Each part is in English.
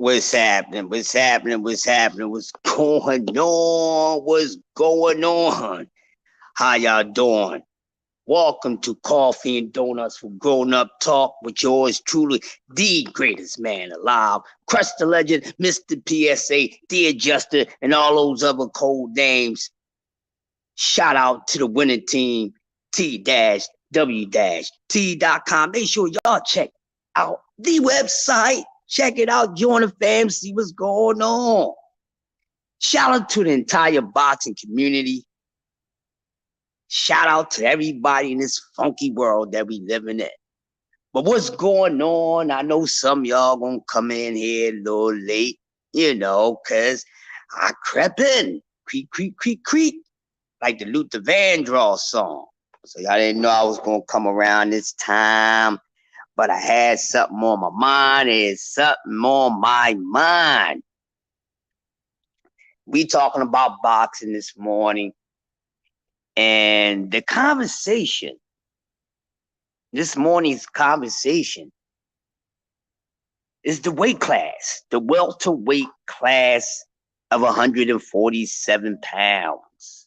What's happening? What's happening? What's happening? What's going on? What's going on? How y'all doing? Welcome to Coffee and Donuts for Grown Up Talk with yours truly, the greatest man alive, Crush the Legend, Mr. PSA, the Adjuster, and all those other cold names. Shout out to the winning team, T-W-T.com. Make sure y'all check out the website. Check it out, join the fam, see what's going on. Shout out to the entire boxing community. Shout out to everybody in this funky world that we living in. But what's going on? I know some of y'all gonna come in here a little late, because I crept in. Creak, creak, creak, creak. Like the Luther Vandross song. So y'all didn't know I was gonna come around this time. But I had something on my mind. There's something on my mind. We talking about boxing this morning. And the conversation, this morning's conversation, is the weight class, the welterweight class of 147 pounds.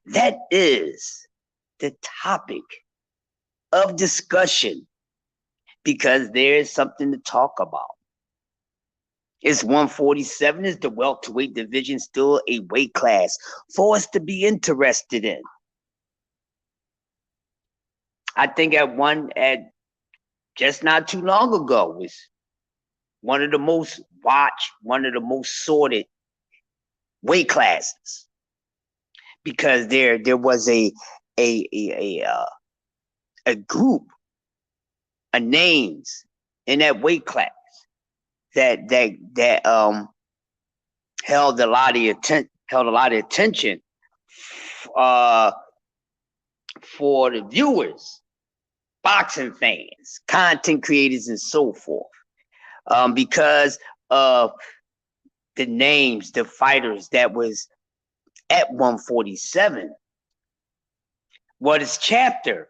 That is the topic of discussion because there's something to talk about. Is 147, is the welterweight division still a weight class for us to be interested in? I think at just not too long ago was one of the most watched, one of the most sorted weight classes because there was a group of names in that weight class that held a lot of attention for the viewers, boxing fans, content creators, and so forth, because of the names, the fighters that was at 147. What is chapter?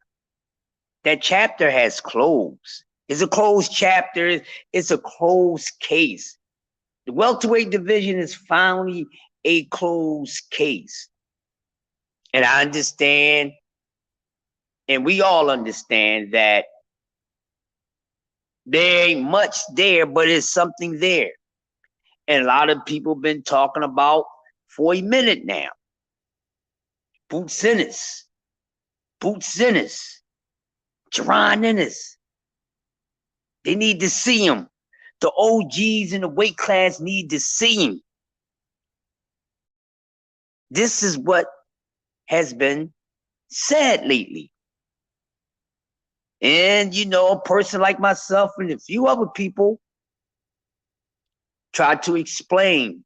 That chapter has closed. It's a closed chapter. It's a closed case. The welterweight division is finally a closed case. And I understand, and we all understand that there ain't much there, but it's something there. And a lot of people been talking about for a minute now. Boots Ennis, Jerron Ennis. They need to see him. The OGs in the weight class need to see him. This is what has been said lately. And, a person like myself and a few other people try to explain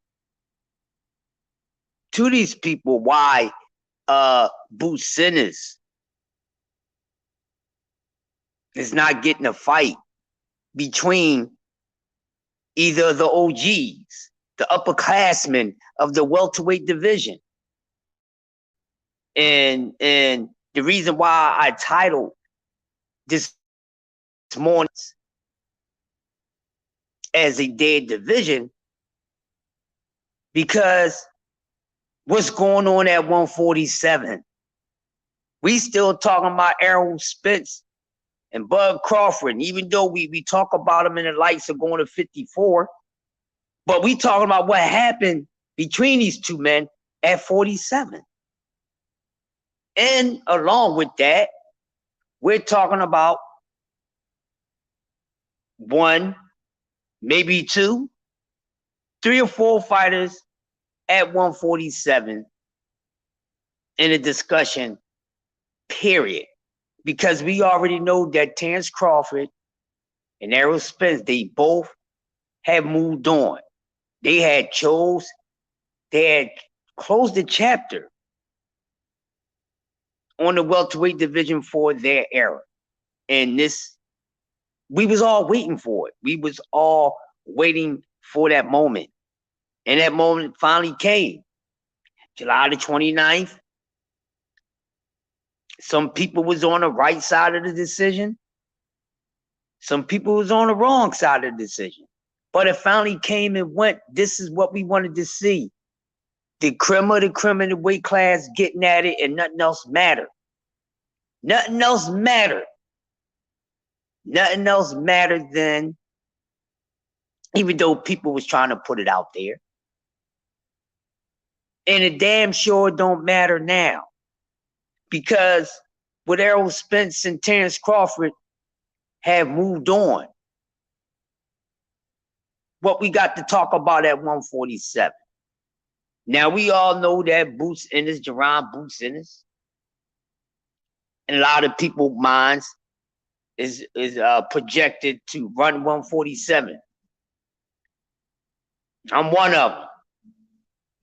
to these people why Boots Ennis is not getting a fight between either the OGs, the upperclassmen of the welterweight division. And the reason why I titled this morning as a dead division, because what's going on at 147? We still talking about Errol Spence and Bud Crawford, and even though we talk about them in the lights of going to 54, but we talking about what happened between these two men at 47. And along with that, we're talking about one, maybe two, 3 or 4 fighters at 147 in a discussion, period. Because we already know that Terrence Crawford and Errol Spence, they both have moved on. They had closed the chapter on the welterweight division for their era. And we was all waiting for it. We was all waiting for that moment. And that moment finally came. July the 29th. Some people was on the right side of the decision. Some people was on the wrong side of the decision. But it finally came and went. This is what we wanted to see. The creme of the weight class getting at it, and nothing else mattered. Nothing else mattered. Nothing else mattered then, even though people was trying to put it out there. And it damn sure don't matter now. Because with Errol Spence and Terrence Crawford have moved on. What we got to talk about at 147. Now, we all know that Boots Ennis, Jerron Boots Ennis, in a lot of people's minds, is projected to run 147. I'm one of them.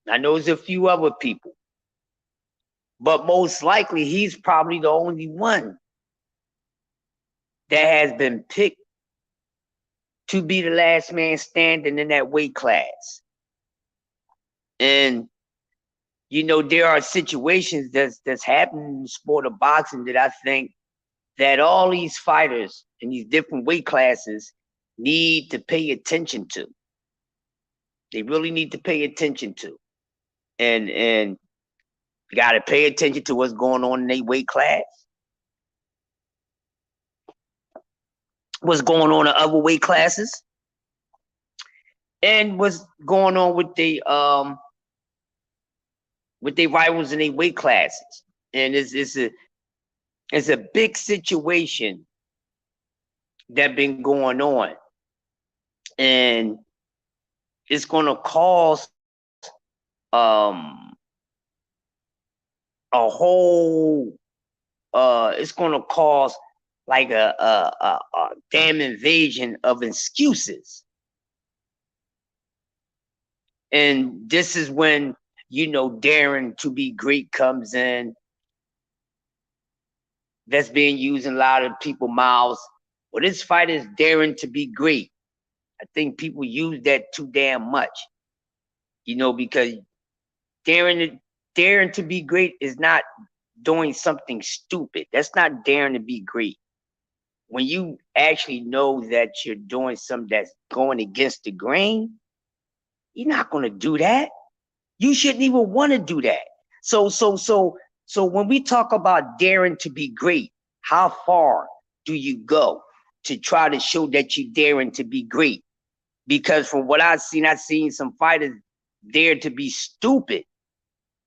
I know there's a few other people. But most likely, he's probably the only one that has been picked to be the last man standing in that weight class. And, you know, there are situations that's happening in the sport of boxing that I think that all these fighters in these different weight classes need to pay attention to. They really need to pay attention to. And you got to pay attention to what's going on in their weight class. What's going on in other weight classes. And what's going on with the rivals in their weight classes. And it's a big situation that been going on. And it's going to cause a whole it's going to cause like a damn invasion of excuses. And this is when, you know, daring to be great comes in. That's being used in a lot of people's mouths. Well, this fight is daring to be great. I think people use that too damn much. You know, because daring to be great is not doing something stupid. That's not daring to be great. When you actually know that you're doing something that's going against the grain, you're not going to do that. You shouldn't even want to do that. So when we talk about daring to be great, how far do you go to try to show that you're daring to be great? Because from what I've seen some fighters dare to be stupid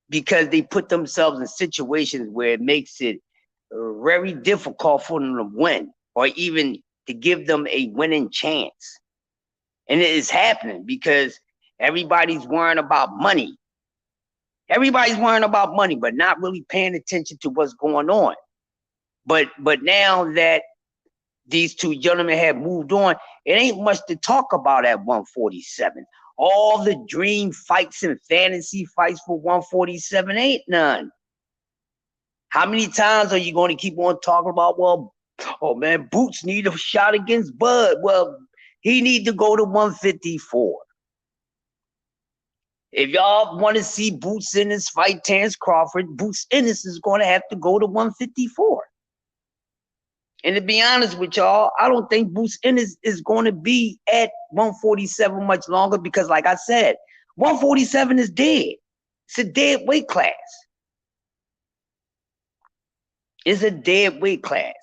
because they put themselves in situations where it makes it very difficult for them to win or even to give them a winning chance. And it is happening because everybody's worrying about money. Everybody's worrying about money, but not really paying attention to what's going on. But now that these two gentlemen have moved on, it ain't much to talk about at 147. All the dream fights and fantasy fights for 147 ain't none. How many times are you going to keep on talking about, well, oh man, Boots need a shot against Bud. Well, he need to go to 154. If y'all want to see Boots Ennis fight Terrence Crawford, Boots Ennis is going to have to go to 154. And to be honest with y'all, I don't think Boots Ennis is going to be at 147 much longer because, like I said, 147 is dead. It's a dead weight class. It's a dead weight class.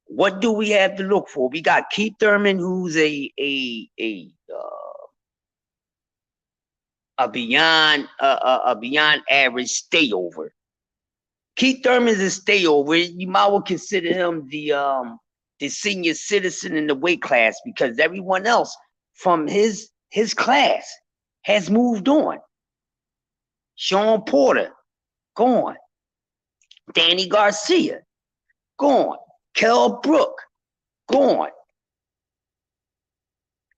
What do we have to look for? We got Keith Thurman, who's a beyond average stayover. Keith Thurman is a stayover. You might well consider him the senior citizen in the weight class because everyone else from his class has moved on. Sean Porter, gone. Danny Garcia, gone. Kell Brook, gone.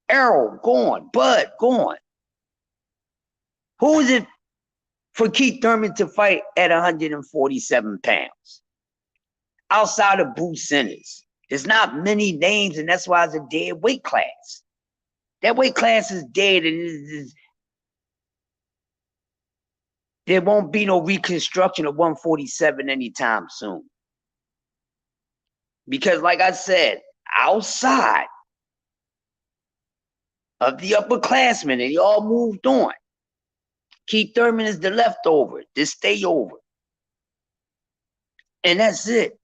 Errol, gone. Bud, gone. Who is it for Keith Thurman to fight at 147 pounds? Outside of Boots Ennis, there's not many names, and that's why it's a dead weight class. That weight class is dead, and there won't be no reconstruction of 147 anytime soon. Because, like I said, outside of the upperclassmen, and they all moved on. Keith Thurman is the leftover, the stay over. And that's it.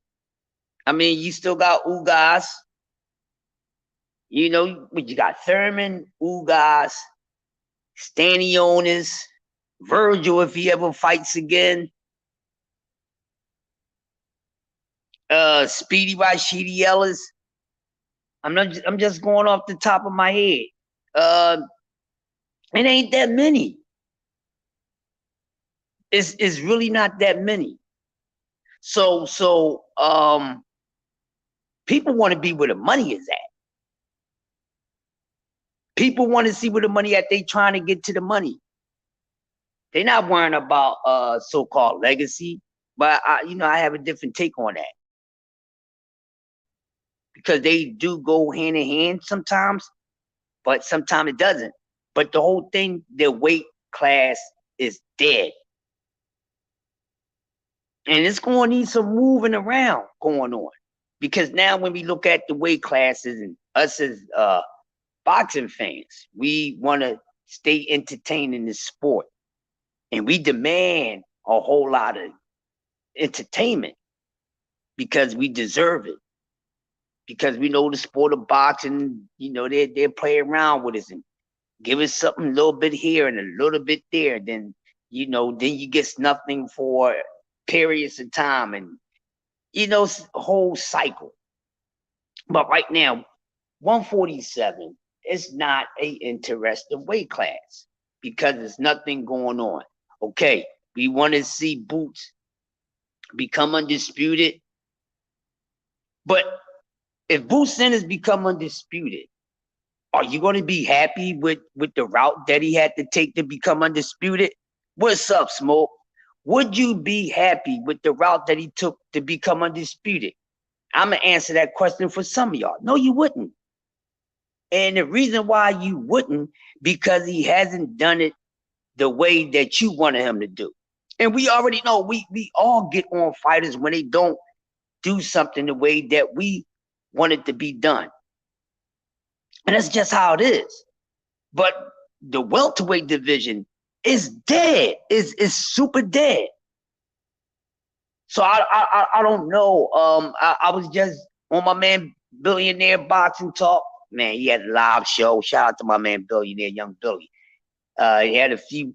I mean, you still got Ugas. You know, you got Thurman, Ugas, Stanionis, Virgil if he ever fights again. Speedy Rashidi Ellis. I'm just going off the top of my head. It ain't that many. It's really not that many. So people want to be where the money is at. People want to see where the money at. They trying to get to the money. They're not worrying about so-called legacy. But I have a different take on that. Because they do go hand in hand sometimes, but sometimes it doesn't. But the whole thing, their weight class is dead. And it's going to need some moving around going on. Because now when we look at the weight classes and us as boxing fans, we want to stay entertained in this sport. And we demand a whole lot of entertainment because we deserve it. Because we know the sport of boxing, they play around with us and give us something a little bit here and a little bit there. Then you get nothing for periods of time and, whole cycle. But right now, 147 is not an interesting weight class because there's nothing going on. Okay, we want to see Boots become undisputed. But if Boots Ennis become undisputed, are you going to be happy with the route that he had to take to become undisputed? What's up, Smoke? Would you be happy with the route that he took to become undisputed? I'm going to answer that question for some of y'all. No, you wouldn't. And the reason why you wouldn't, because he hasn't done it the way that you wanted him to do. And we already know we all get on fighters when they don't do something the way that we want it to be done. And that's just how it is. But the welterweight division is dead. Is super dead. So I don't know. I was just on my man Billionaire Boxing Talk. Man, he had a live show. Shout out to my man Billionaire, Young Billy. He had a few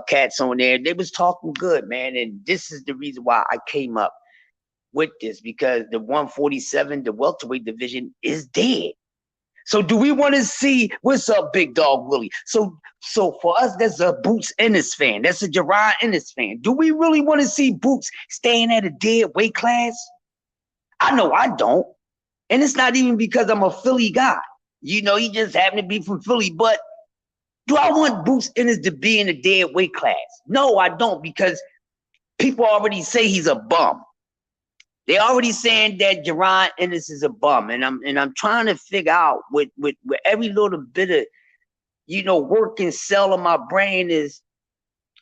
cats on there. They was talking good, man. And this is the reason why I came up with this, because the 147, the welterweight division, is dead. So do we want to see, what's up, Big Dog Willie? So for us, that's a Boots Ennis fan. That's a Jerron Ennis fan. Do we really want to see Boots staying at a dead weight class? I know I don't. And it's not even because I'm a Philly guy. He just happened to be from Philly. But do I want Boots Ennis to be in a dead weight class? No, I don't, because people already say he's a bum. They already saying that Jerron Ennis is a bum, and I'm trying to figure out with every little bit of work and cell in my brain is,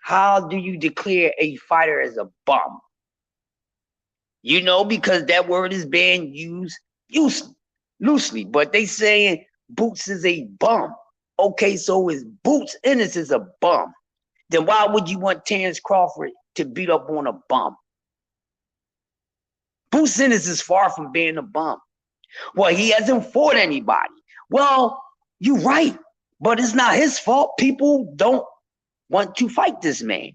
how do you declare a fighter as a bum? Because that word is being used loosely, but they saying Boots is a bum. Okay, so is Boots Ennis is a bum. Then why would you want Terrence Crawford to beat up on a bum? Boots Ennis is far from being a bum. Well, he hasn't fought anybody. Well, you're right, but it's not his fault. People don't want to fight this man.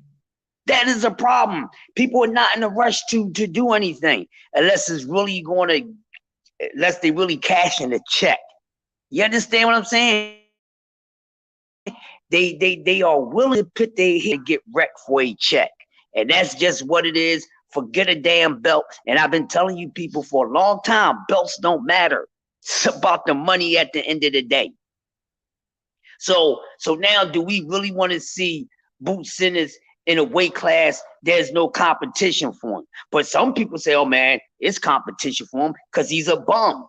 That is a problem. People are not in a rush to do anything unless they really cash in a check. You understand what I'm saying? They are willing to put their head and get wrecked for a check. And that's just what it is. Forget a damn belt. And I've been telling you people for a long time, belts don't matter. It's about the money at the end of the day. So now, do we really want to see Boots Ennis in a weight class there's no competition for him? But some people say, oh man, it's competition for him because he's a bum.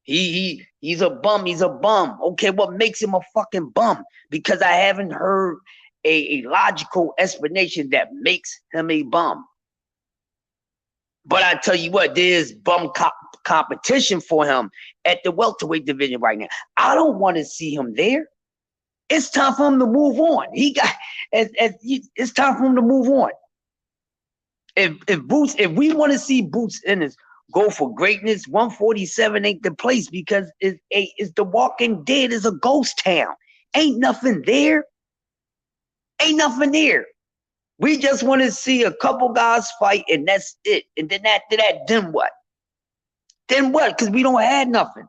He's a bum. He's a bum. Okay, what makes him a fucking bum? Because I haven't heard a logical explanation that makes him a bum. But I tell you what, there's competition for him at the welterweight division right now. I don't want to see him there. It's time for him to move on. It's time for him to move on. If we want to see Boots Ennis go for greatness, 147 ain't the place, because it's the Walking Dead is a ghost town. Ain't nothing there. Ain't nothing there. We just want to see a couple guys fight, and that's it. And then after that, then what? Then what? Because we don't have nothing.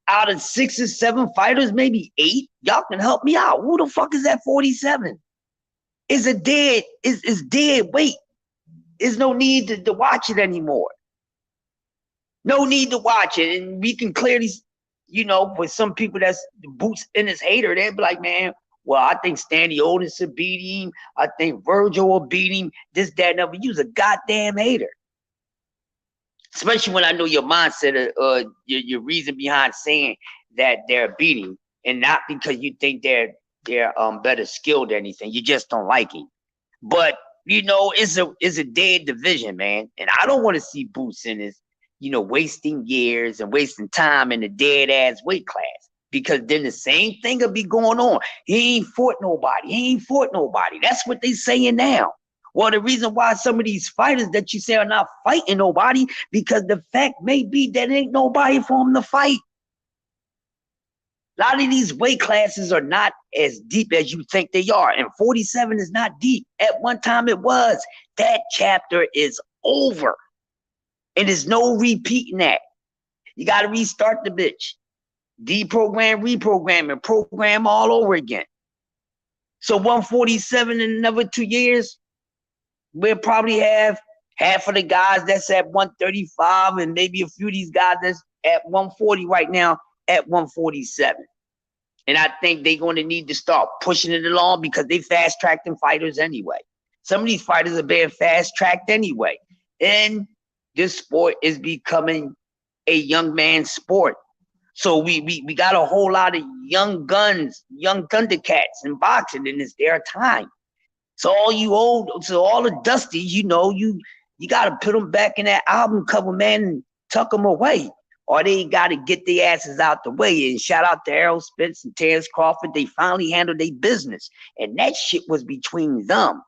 Out of 6 or 7 fighters, maybe 8, y'all can help me out. Who the fuck is that 47? It's dead weight. There's no need to watch it anymore. No need to watch it. And we can clearly, with some people that's Boots Ennis hater, they'll be like, man, well, I think Stanley Otis will beat him. I think Virgil will beat him. This, that, and other. You's a goddamn hater. Especially when I know your mindset, your reason behind saying that they're beating, and not because you think they're better skilled or anything. You just don't like him. But it's a dead division, man. And I don't want to see Boots Ennis, wasting years and wasting time in a dead ass weight class. Because then the same thing will be going on. He ain't fought nobody. That's what they saying now. Well, the reason why some of these fighters that you say are not fighting nobody, because the fact may be that ain't nobody for them to fight. A lot of these weight classes are not as deep as you think they are. And 47 is not deep. At one time it was. That chapter is over. And there's no repeating that. You got to restart the bitch. Deprogram, reprogram, and program all over again. So 147 in another 2 years, we'll probably have half of the guys that's at 135, and maybe a few of these guys that's at 140 right now at 147. And I think they're going to need to start pushing it along, because they fast-tracking fighters anyway. Some of these fighters are being fast-tracked anyway. And this sport is becoming a young man's sport. So we got a whole lot of young guns, young Thundercats in boxing, and it's their time. So all the dusties, you got to put them back in that album cover, man, and tuck them away. Or they got to get their asses out the way. And shout out to Errol Spence and Terrence Crawford. They finally handled their business. And that shit was between them.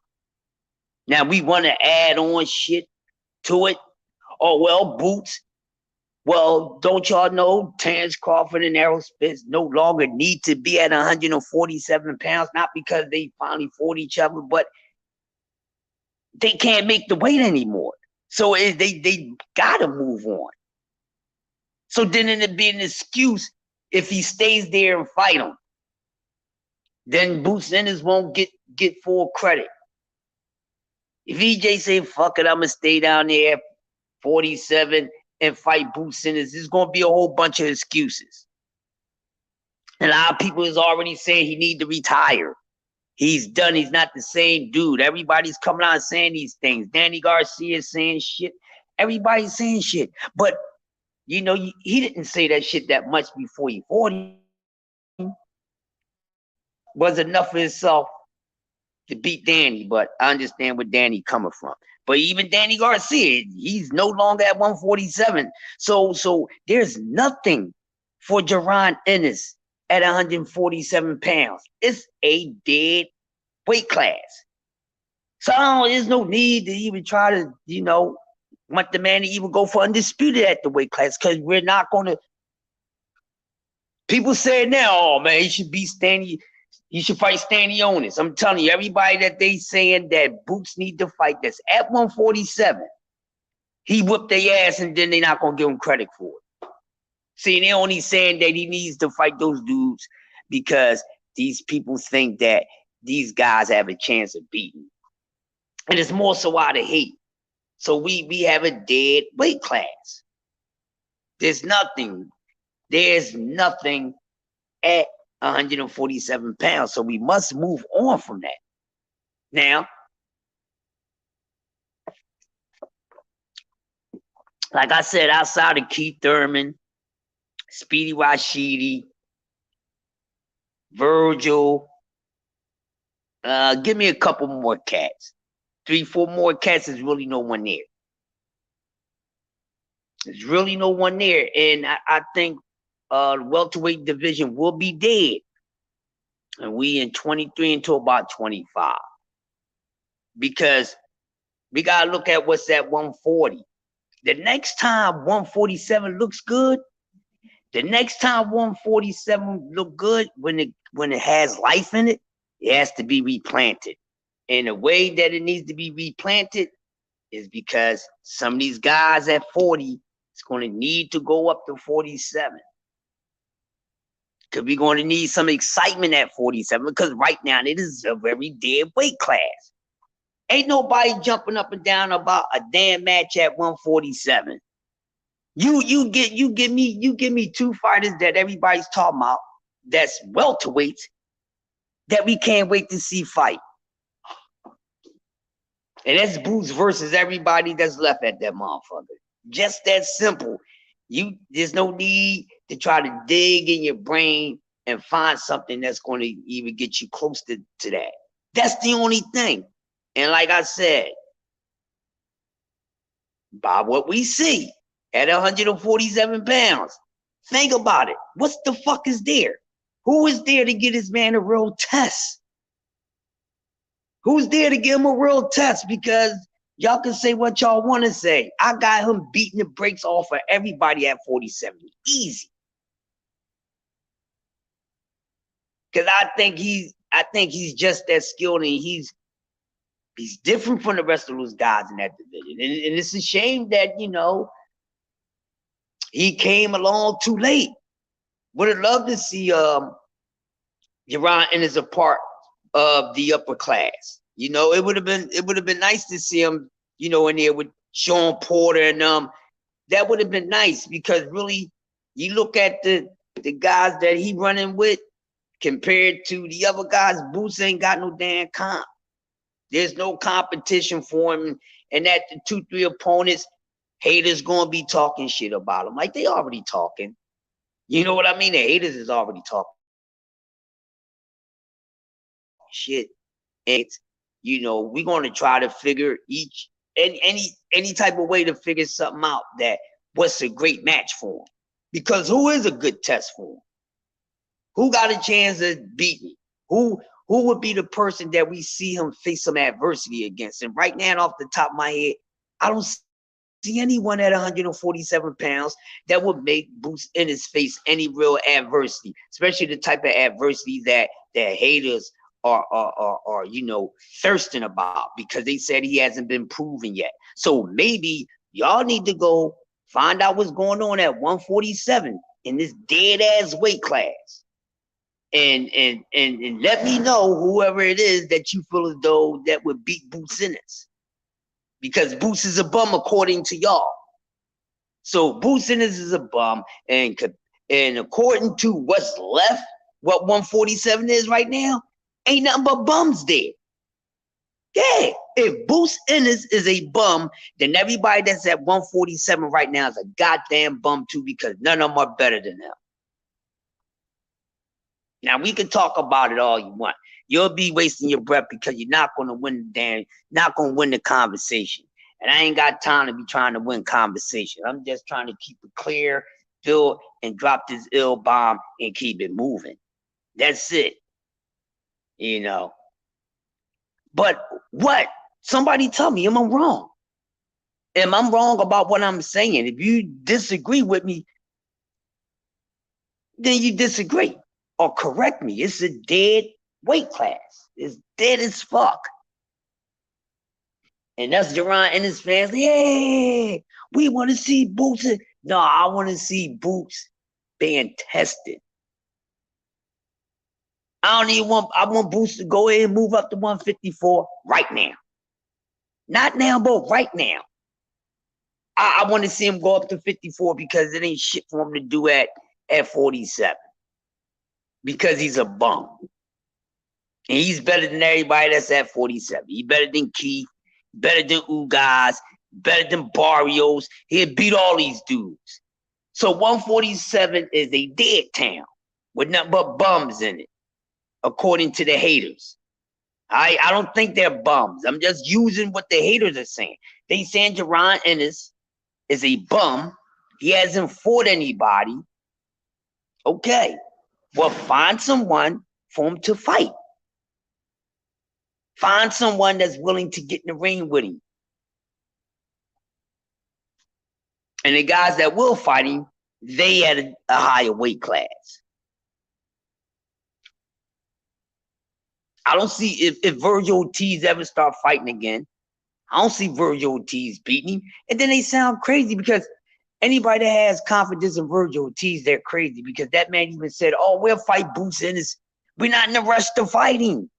Now we want to add on shit to it. Oh, well, Boots. Well, don't y'all know Terrence Crawford and Errol Spence no longer need to be at 147 pounds, not because they finally fought each other, but they can't make the weight anymore. So they got to move on. So then it'd be an excuse if he stays there and fight him. Then Boots Ennis won't get full credit. If EJ say, fuck it, I'm going to stay down there at 47 and fight Boots Ennis, there's going to be a whole bunch of excuses. And a lot of people is already saying he need to retire. He's done. He's not the same dude. Everybody's coming out saying these things. Danny Garcia is saying shit. Everybody's saying shit. But, he didn't say that shit that much before he fought him. Was enough for himself to beat Danny, but I understand where Danny coming from. But even Danny Garcia, he's no longer at 147. So there's nothing for Jaron Ennis at 147 pounds. It's a dead weight class. So there's no need to even try to, want the man to even go for undisputed at the weight class, because we're not going to. People say now, oh man, he should beat Stanley. You should fight Stanley Otis. I'm telling you, everybody that they saying that Boots need to fight that's at 147, he whipped their ass, and then they're not going to give him credit for it. See, they're only saying that he needs to fight those dudes because these people think that these guys have a chance of beating. And it's more so out of hate. So we have a dead weight class. There's nothing at 147 pounds. So we must move on from that. Now, like I said, outside of Keith Thurman, Speedy Rashidi, Virgil, give me a couple more cats. 3, 4 more cats, is really no one there. There's really no one there. And I think the welterweight division will be dead. And we in 23 until about 25. Because we got to look at what's at 140. The next time 147 looks good, the next time 147 look good, when it has life in it, it has to be replanted. And the way that it needs to be replanted is because some of these guys at 40 is going to need to go up to 47. Because we're going to need some excitement at 47, because right now it is a very dead weight class. Ain't nobody jumping up and down about a damn match at 147. You give me two fighters that everybody's talking about, that's welterweights, that we can't wait to see fight. And that's Boots versus everybody that's left at that motherfucker. Just that simple. There's no need to try to dig in your brain and find something that's going to even get you close to that. That's the only thing. And like I said, by what we see at 147 pounds, think about it. What the fuck is there? Who is there to get this man a real test? Who's there to give him a real test? Because y'all can say what y'all want to say. I got him beating the brakes off of everybody at 47. Easy. Because I think he's just that skilled, and he's different from the rest of those guys in that division. And it's a shame that, he came along too late. Would have loved to see Yaron Ennis a part of the upper class. It would have been nice to see him, in there with Sean Porter and that would have been nice, because really you look at the guys that he running with compared to the other guys, Boots ain't got no damn comp. There's no competition for him, and that the 2-3 opponents, haters gonna be talking shit about him. Like they already talking. You know what I mean? The haters is already talking shit. And we're gonna try to figure any type of way to figure something out, that what's a great match for him. Because who is a good test for him? Who got a chance of beating? Who would be the person that we see him face some adversity against? And right now, off the top of my head, I don't see anyone at 147 pounds that would make Boots Ennis face any real adversity, especially the type of adversity that haters are thirsting about, because they said he hasn't been proven yet. So maybe y'all need to go find out what's going on at 147 in this dead ass weight class. And let me know, whoever it is that you feel as though that would beat Boots Ennis. Because Boots is a bum according to y'all. So Boots Ennis is a bum, and according to what's left, what 147 is right now, ain't nothing but bums there. Yeah, if Boots Ennis is a bum, then everybody that's at 147 right now is a goddamn bum too, because none of them are better than them. Now, we can talk about it all you want. You'll be wasting your breath, because you're not going to win the conversation. And I ain't got time to be trying to win conversation. I'm just trying to keep it clear, fill, and drop this ill bomb and keep it moving. That's it. But what? Somebody tell me, am I wrong? Am I wrong about what I'm saying? If you disagree with me, then you disagree. Or correct me. It's a dead weight class. It's dead as fuck. And that's Yaron and his fans. Hey, we want to see Boots. No, I want to see Boots being tested. I want Boots to go ahead and move up to 154 right now. Not now, but right now. I want to see him go up to 54, because it ain't shit for him to do at 47. Because he's a bum. And he's better than everybody that's at 47. He's better than Keith, better than Ugas, better than Barrios. He'll beat all these dudes. So 147 is a dead town with nothing but bums in it, according to the haters. I don't think they're bums. I'm just using what the haters are saying. They saying Yaron Ennis is a bum He hasn't fought anybody. Okay. Well, find someone for him to fight. Find someone that's willing to get in the ring with him. And the guys that will fight him, they at a higher weight class. I don't see if Virgil Ortiz ever start fighting again. I don't see Virgil Ortiz beating him. And then they sound crazy because anybody that has confidence in Virgil Ortiz, they're crazy because that man even said, "Oh, we'll fight Boots Ennis. We're not in a rush to fight him."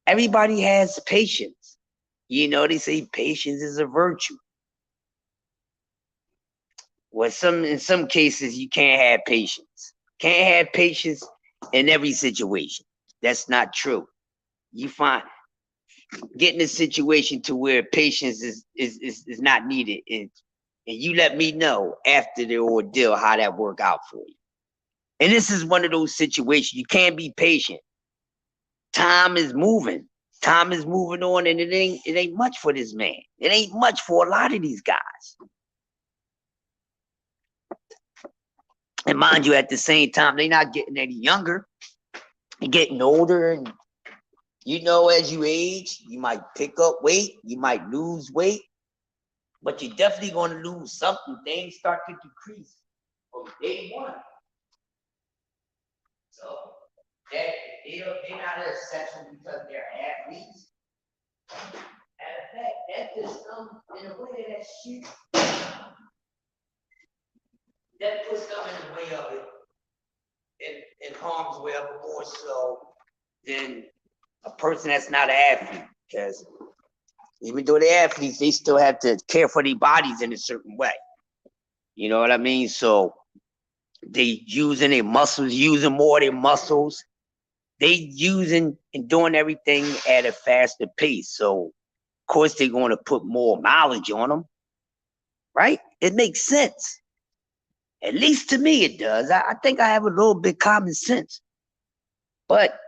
Everybody has patience. You know, they say patience is a virtue. Well, in some cases, you can't have patience. Can't have patience in every situation. That's not true. You find getting a situation to where patience is not needed, and you let me know after the ordeal how that work out for you. And this is one of those situations you can't be patient. Time is moving. Time is moving on, and it ain't much for this man. It ain't much for a lot of these guys. And mind you, at the same time, they're not getting any younger. They're getting older, and you know, as you age, you might pick up weight, you might lose weight, but you're definitely going to lose something. Things start to decrease from day one. So they're not an exception because they're athletes. Matter of fact, that just in a way that shit that puts them in the way of it, in harm's way of it more so than a person that's not an athlete. Because even though they're athletes, they still have to care for their bodies in a certain way. You know what I mean? So they using their muscles, using more of their muscles. They using and doing everything at a faster pace. So of course they're going to put more mileage on them, right? It makes sense. At least to me it does. I think I have a little bit common sense. But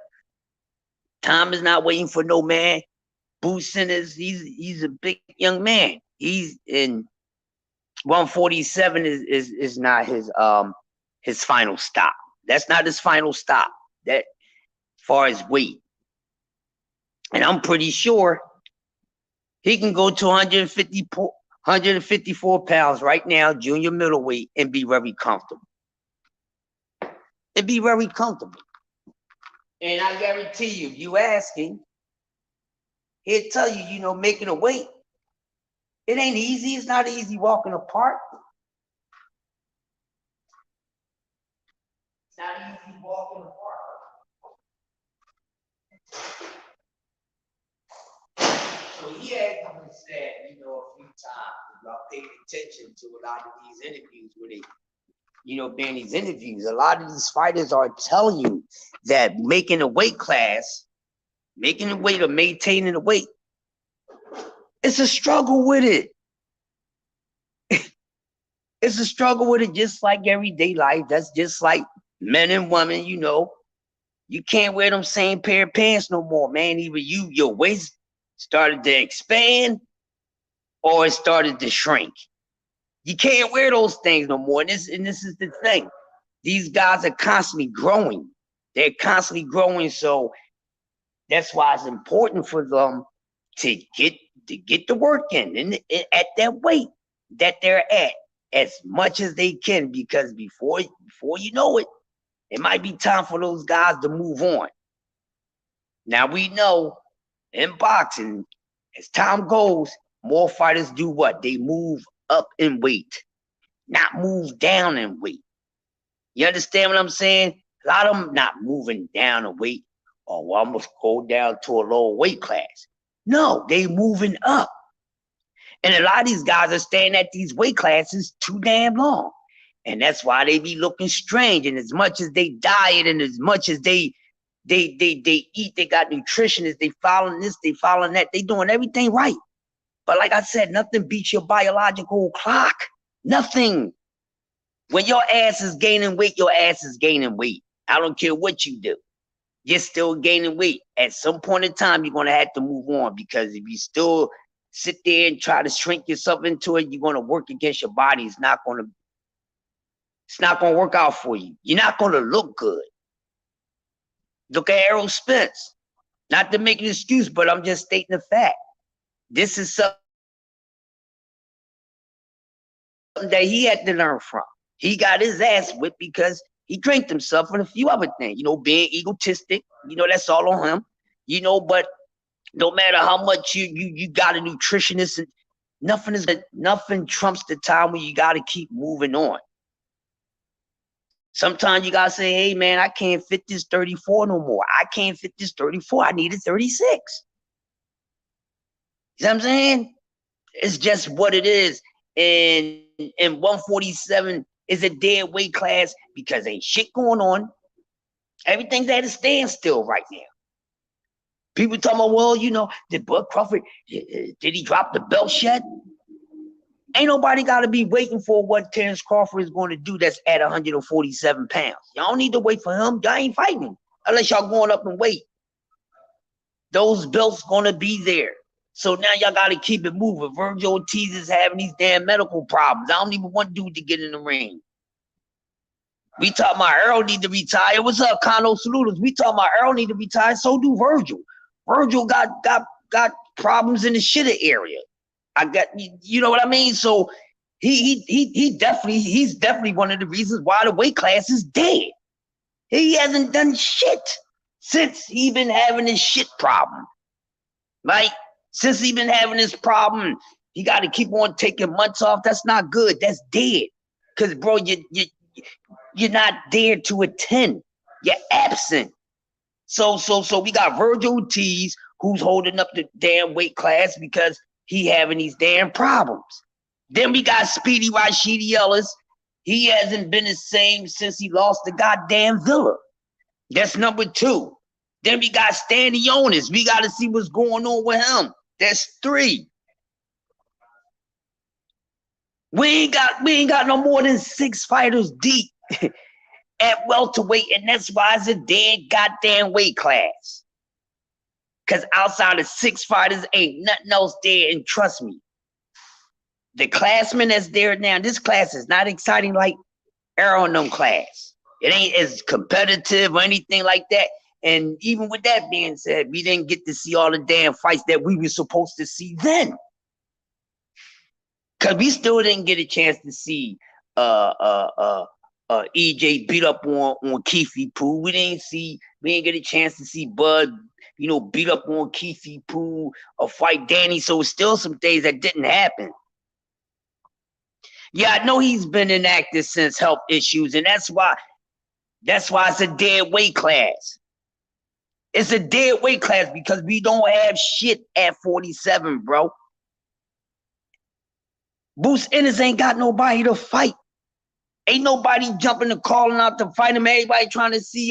time is not waiting for no man. Boots Ennis, he's a big young man. He's in 147 is not his final stop. That's not his final stop. That far as weight. And I'm pretty sure he can go to 154 pounds right now, junior middleweight, and be very comfortable. And be very comfortable. And I guarantee you, you asking, he'll tell you, you know, making a weight, it ain't easy. It's not easy walking apart. It's not easy walking apart. So he had even said, you know, a few times, y'all paid attention to a lot of these interviews where they, you know, being these interviews, a lot of these fighters are telling you that making a weight class, making a weight or maintaining a weight, it's a struggle with it. It's a struggle with it, just like everyday life. That's just like men and women, you know. You can't wear them same pair of pants no more, man. Either your waist started to expand or it started to shrink. You can't wear those things no more. And this is the thing. These guys are constantly growing. They're constantly growing. So that's why it's important for them to get the work in and at that weight that they're at as much as they can, because before you know it, it might be time for those guys to move on. Now we know in boxing, as time goes, more fighters do what? They move up in weight, not move down in weight. You understand what I'm saying? A lot of them not moving down in weight. Oh, well, I'm going to go down to a lower weight class. No, they moving up. And a lot of these guys are staying at these weight classes too damn long. And that's why they be looking strange. And as much as they diet and as much as they eat, they got nutritionists, they following this, they following that, they doing everything right. But like I said, nothing beats your biological clock. Nothing. When your ass is gaining weight, your ass is gaining weight. I don't care what you do. You're still gaining weight. At some point in time, you're going to have to move on, because if you still sit there and try to shrink yourself into it, you're gonna work against your body. It's not gonna work out for you. You're not gonna look good. Look at Errol Spence. Not to make an excuse, but I'm just stating the fact. This is something that he had to learn from. He got his ass whipped because he drank himself and a few other things, being egotistic, that's all on him, but no matter how much you got a nutritionist, and nothing trumps the time when you got to keep moving on. Sometimes you got to say, hey, man, I can't fit this 34 no more. I can't fit this 34. I need a 36. You know what I'm saying? It's just what it is. And 147 is a dead weight class because ain't shit going on. Everything's at a standstill right now. People talking about, well, did Bud Crawford, did he drop the belt yet? Ain't nobody got to be waiting for what Terrence Crawford is going to do that's at 147 pounds. Y'all don't need to wait for him. Y'all ain't fighting unless y'all going up and wait. Those belts going to be there. So now y'all got to keep it moving. Virgil Ortiz is having these damn medical problems. I don't even want dude to get in the ring. We talking about Earl need to retire. What's up, Kano Saludos? We talking about Earl need to retire. So do Virgil. Virgil got problems in the shitter area. You know what I mean? So he's definitely one of the reasons why the weight class is dead. He hasn't done shit since he been having this shit problem. Like, since he been having this problem, he got to keep on taking months off. That's not good. That's dead. Because, bro, you're not there to attend. You're absent. So we got Virgil Ortiz, who's holding up the damn weight class because he having these damn problems. Then we got Speedy Rashidi Ellis. He hasn't been the same since he lost the goddamn Villa. That's number 2. Then we got Stanionis. We got to see what's going on with him. That's 3. We ain't got no more than 6 fighters deep at welterweight, and that's why it's a dead goddamn weight class. Because outside of 6 fighters, ain't nothing else there. And trust me, the classmen that's there now, this class is not exciting like Arrow and them class. It ain't as competitive or anything like that. And even with that being said, we didn't get to see all the damn fights that we were supposed to see then. Because we still didn't get a chance to see EJ beat up on Keefe Poo. We didn't get a chance to see Bud, beat up on Keefe Poo or fight Danny. So it's still some things that didn't happen. Yeah, I know he's been inactive since health issues, and that's why it's a dead weight class. It's a dead weight class because we don't have shit at 47, bro. Bruce Ennis ain't got nobody to fight. Ain't nobody jumping and calling out to fight him. Everybody trying to see,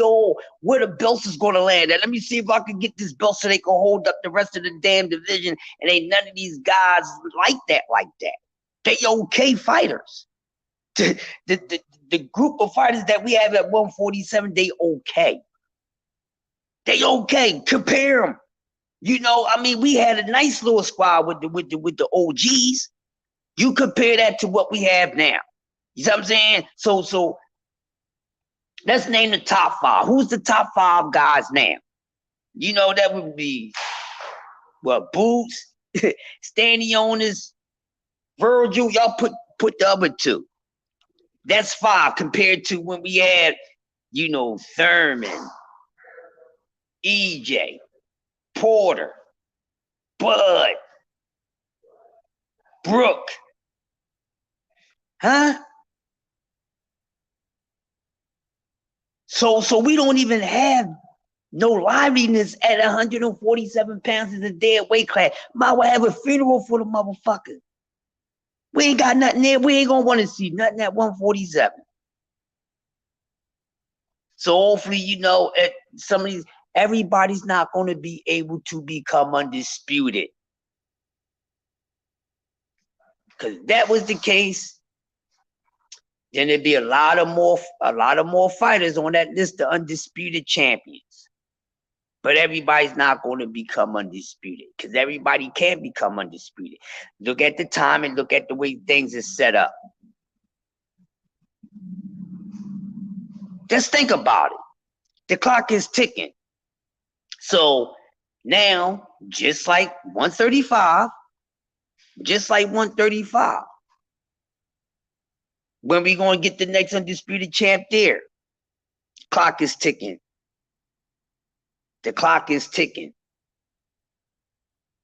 where the belts is going to land at. Let me see if I can get this belt so they can hold up the rest of the damn division. And ain't none of these guys like that. They okay fighters. The group of fighters that we have at 147, they okay. They okay. Compare them. We had a nice little squad with the OGs. You compare that to what we have now. You know what I'm saying? So let's name the top 5. Who's the top 5 guys now? That would be Boots, Stanionis, Virgil. Y'all put the other 2. That's 5 compared to when we had, Thurman, EJ, Porter, Bud, Brooke. Huh? So we don't even have no liveliness at 147 pounds as a dead weight class. Might well have a funeral for the motherfucker. We ain't got nothing there. We ain't gonna want to see nothing at 147. So hopefully, some of these, everybody's not going to be able to become undisputed. Because if that was the case, then there'd be a lot of more fighters on that list of undisputed champions. But everybody's not going to become undisputed because everybody can't become undisputed. Look at the time and look at the way things is set up. Just think about it. The clock is ticking. So now, just like 135, when we going to get the next undisputed champ there? Clock is ticking. The clock is ticking.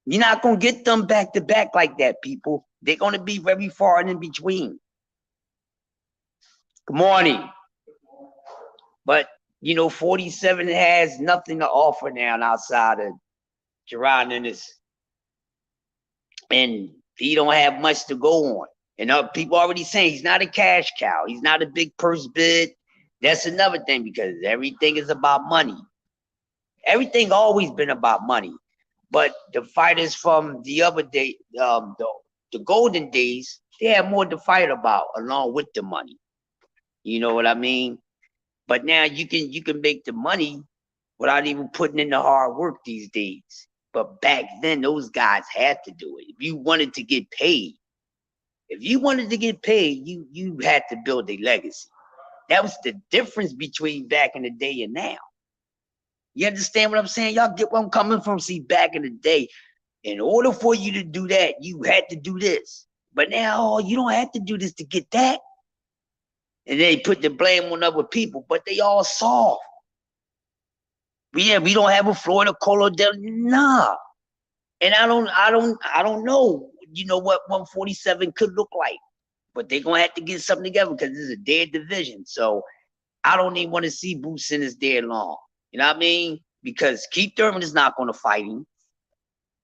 You're not going to get them back to back like that, people. They're going to be very far in between. Good morning. But, 47 has nothing to offer now outside of Gerard Ennis. And he don't have much to go on. And people already saying he's not a cash cow. He's not a big purse bid. That's another thing because everything is about money. Everything always been about money. But the fighters from the other day, the golden days, they had more to fight about along with the money. You know what I mean? But now you can make the money without even putting in the hard work these days. But back then, those guys had to do it. If you wanted to get paid, you had to build a legacy. That was the difference between back in the day and now. You understand what I'm saying? Y'all get where I'm coming from? See, back in the day, in order for you to do that, you had to do this. But now, you don't have to do this to get that. And they put the blame on other people, but they all soft. We don't have a Florida Colo Del, nah. And I don't know, what 147 could look like. But they're gonna have to get something together because this is a dead division. So I don't even want to see Bruce Simmons there long. You know what I mean? Because Keith Thurman is not gonna fight him.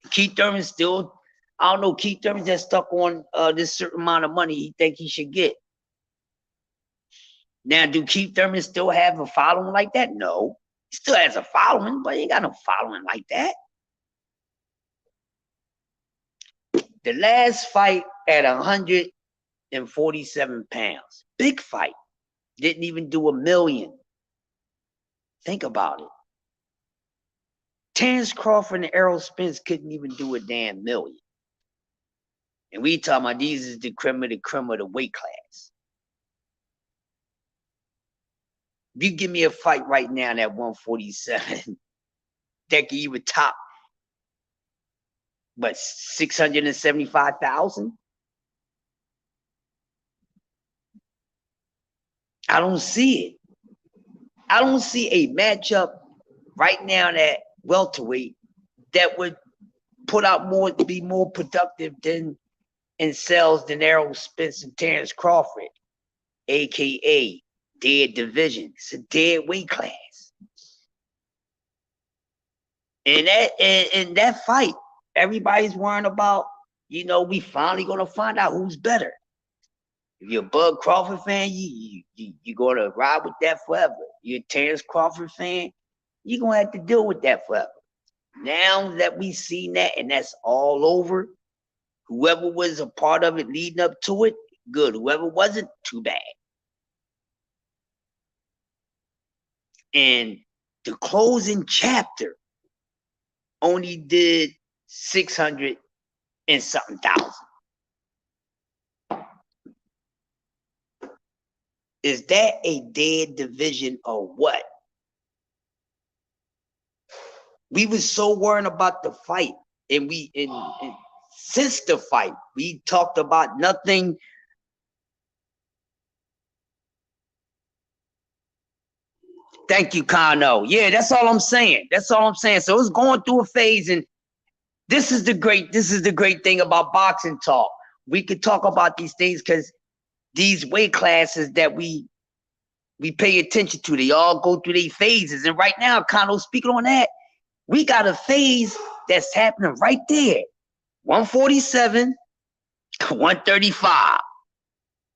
Keith Thurman still, I don't know, Keith Thurman just stuck on this certain amount of money he think he should get. Now, do Keith Thurman still have a following like that? No. He still has a following, but he ain't got no following like that. The last fight at 147 pounds, big fight, didn't even do $1 million. Think about it. Terrence Crawford and Errol Spence couldn't even do a damn $1 million. And we talking about these is the creme of the weight class. If you give me a fight right now at 147, that can even top, but 675,000? I don't see it. I don't see a matchup right now at welterweight that would put out more, be more productive than in sales than Errol Spence and Terrence Crawford, aka dead division. It's a dead weight class. And that fight, everybody's worrying about, we finally gonna find out who's better. If you're a Bud Crawford fan, you're gonna ride with that forever. You're a Terrence Crawford fan, you're gonna have to deal with that forever. Now that we've seen that and that's all over, whoever was a part of it leading up to it, good. Whoever wasn't, too bad. And the closing chapter only did 600 and something thousand. Is that a dead division or what? We was so worried about the fight, and since the fight, we talked about nothing. Thank you, Kano. Yeah, that's all I'm saying. So it's going through a phase, and this is the great thing about boxing talk. We could talk about these things because these weight classes that we pay attention to, they all go through their phases. And right now, Kano, speaking on that, we got a phase that's happening right there. 147, 135,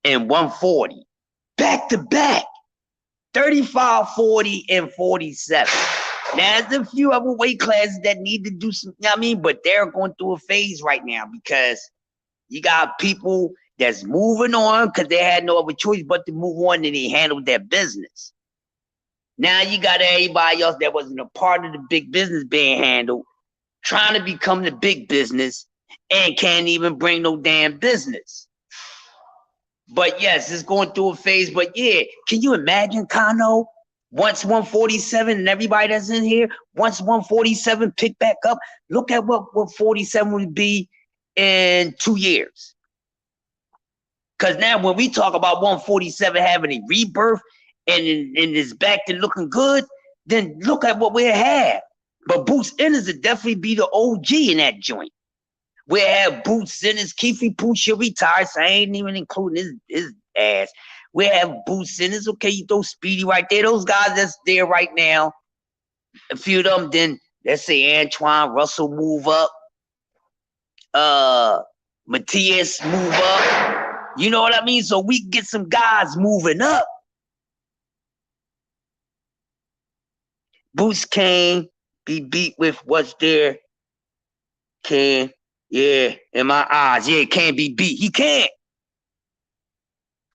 and 140. Back to back. 35, 40, and 47. Now, there's a few other weight classes that need to do some, but they're going through a phase right now because you got people that's moving on because they had no other choice but to move on and they handled their business. Now you got everybody else that wasn't a part of the big business being handled, trying to become the big business and can't even bring no damn business. But yes, it's going through a phase. But yeah, can you imagine, Kano? Once 147 and everybody that's in here, once 147 pick back up, look at what 47 would be in 2 years. Because now when we talk about 147 having a rebirth and it's back to looking good, then look at what we have. But Boots Ennis would definitely be the OG in that joint. We have Boots Ennis, Keefe Pooh should retire, so I ain't even including his ass. We have Boots Ennis, okay, you throw Speedy right there. Those guys that's there right now, a few of them, then let's say Antoine Russell move up. Matias move up. You know what I mean? So we get some guys moving up. Boots can't be beat with what's there. Can, yeah, in my eyes, yeah, can't be beat. He can't.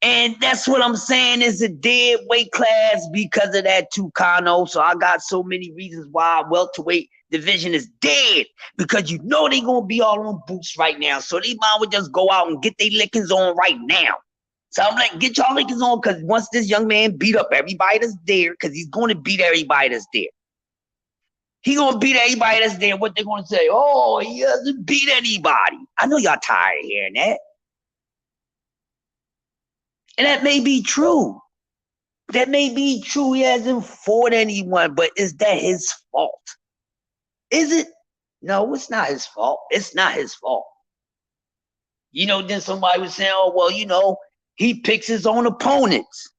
And that's what I'm saying is a dead weight class because of that too, Kano. So I got so many reasons why welterweight division is dead, because you know they gonna be all on Boots right now. So they might would just go out and get their lickings on right now. So I'm like, get y'all lickings on, because once this young man beat up everybody that's there, because he's going to beat everybody that's there. He gonna beat everybody that's there. What they gonna say? Oh, he doesn't beat anybody. I know y'all tired of hearing that. And that may be true. That may be true. He hasn't fought anyone, but is that his fault? Is it? No, it's not his fault. It's not his fault. You know, then somebody was saying, oh, well, you know, he picks his own opponents.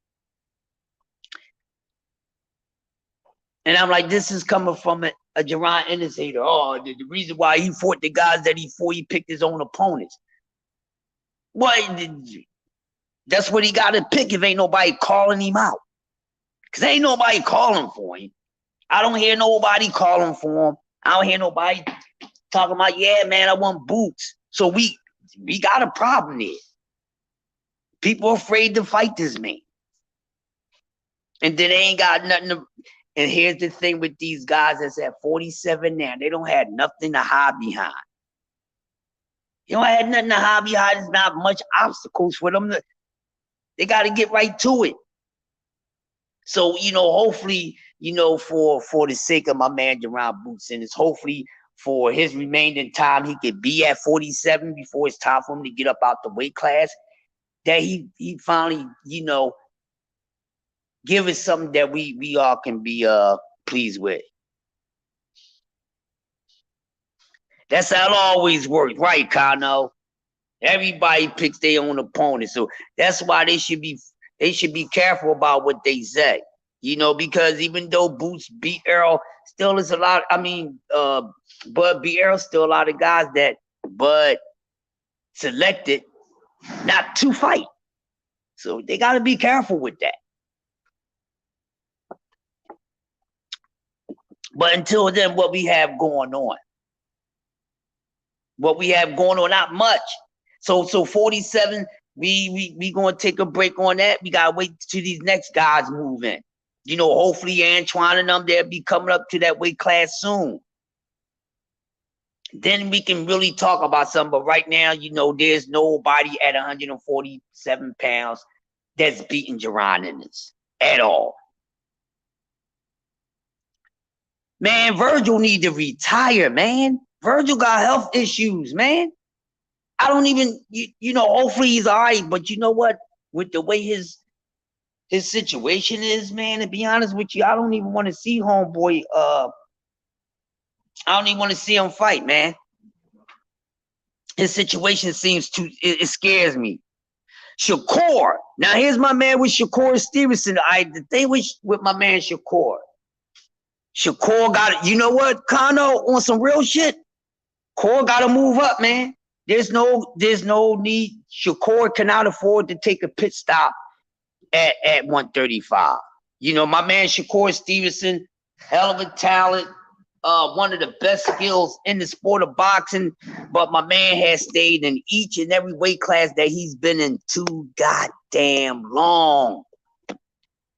And I'm like, this is coming from a Jerron Ennis hater. Oh, the reason why he fought the guys that he fought, he picked his own opponents. What? That's what he got to pick if ain't nobody calling him out. Because ain't nobody calling for him. I don't hear nobody calling for him. I don't hear nobody talking about, yeah, man, I want Boots. So we got a problem there. People are afraid to fight this man. And then they ain't got nothing to... And here's the thing with these guys that's at 47 now. They don't have nothing to hide behind. You don't have nothing to hide behind. There's not much obstacles for them. They got to get right to it. So, you know, hopefully, you know, for the sake of my man Jerron Boots Ennis, hopefully for his remaining time, he could be at 47 before it's time for him to get up out the weight class, that he finally, you know, give us something that we all can be pleased with. That's how it always works, right, Kano? Everybody picks their own opponent. So that's why they should be careful about what they say. You know, because even though Boots beat Errol, still is a lot. I mean, Bud beat Errol, still a lot of guys that Bud selected not to fight. So they got to be careful with that. But until then, what we have going on? What we have going on, not much. So 47, we gonna take a break on that. We gotta wait till these next guys move in. You know, hopefully Antoine and them, they'll be coming up to that weight class soon. Then we can really talk about something. But right now, you know, there's nobody at 147 pounds that's beating Jerron Ennis at all. Man, Virgil need to retire, man. Virgil got health issues, man. I don't even, you know, hopefully he's all right. But you know what? With the way his situation is, man, to be honest with you, I don't even want to see homeboy. I don't even want to see him fight, man. His situation seems it scares me. Shakur. Now, here's my man with Shakur Stevenson. The thing with my man Shakur got it. You know what, Kano, on some real shit? Shakur got to move up, man. There's no need. Shakur cannot afford to take a pit stop at 135. You know, my man Shakur Stevenson, hell of a talent, one of the best skills in the sport of boxing. But my man has stayed in each and every weight class that he's been in too goddamn long.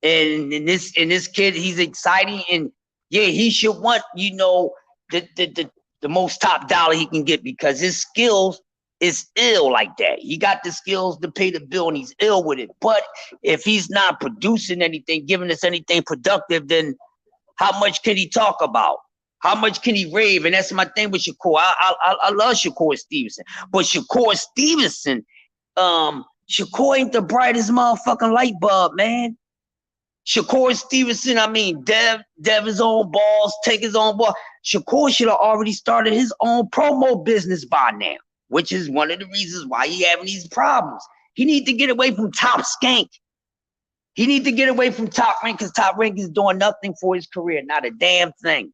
And this kid, he's exciting, and yeah, he should want, you know, the most top dollar he can get, because his skills is ill like that. He got the skills to pay the bill, and he's ill with it. But if he's not producing anything, giving us anything productive, then how much can he talk about? How much can he rave? And that's my thing with Shakur. I love Shakur Stevenson, but Shakur Stevenson, Shakur ain't the brightest motherfucking light bulb, man. Shakur Stevenson, I mean, Dev his own balls, take his own ball. Shakur should have already started his own promo business by now, which is one of the reasons why he having these problems. He need to get away from Top Skank. He need to get away from Top Rank, because Top Rank is doing nothing for his career, not a damn thing.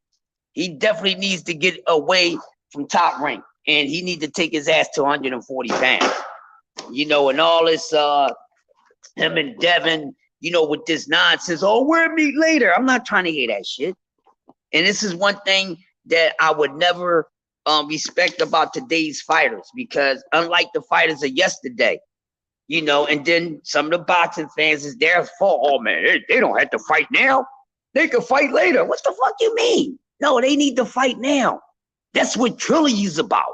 He definitely needs to get away from Top Rank, and he need to take his ass to 140 pounds. You know, and all this, him and Devin, you know, with this nonsense, oh, we'll meet later. I'm not trying to hear that shit. And this is one thing that I would never respect about today's fighters, because unlike the fighters of yesterday, you know, and then some of the boxing fans, is their fault. Oh, man, they don't have to fight now. They can fight later. What the fuck you mean? No, they need to fight now. That's what Trilogy is about.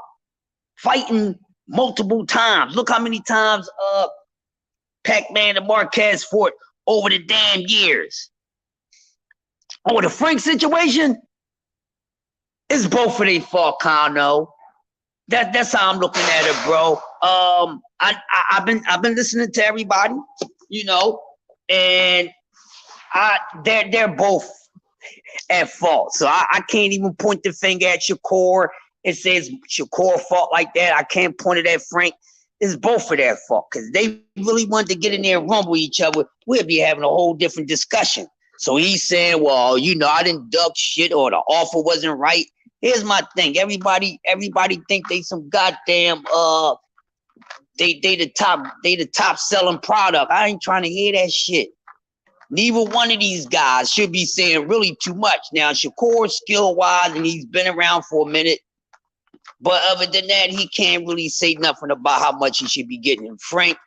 Fighting multiple times. Look how many times Pac-Man and Marquez fought over the damn years. Oh, the Frank situation? It's both of their fault, Kano. That's how I'm looking at it, bro. I've been listening to everybody, you know, and they're both at fault. So I can't even point the finger at Shakur and say it's Shakur's fault like that. I can't point it at Frank. It's both of their fault, because they really wanted to get in there and rumble each other. We'll be having a whole different discussion. So he's saying, well, you know, I didn't duck shit, or the offer wasn't right. Here's my thing. Everybody think they some goddamn they the top selling product. I ain't trying to hear that shit. Neither one of these guys should be saying really too much. Now, Shakur, skill-wise, and he's been around for a minute, but other than that, he can't really say nothing about how much he should be getting. And Frank,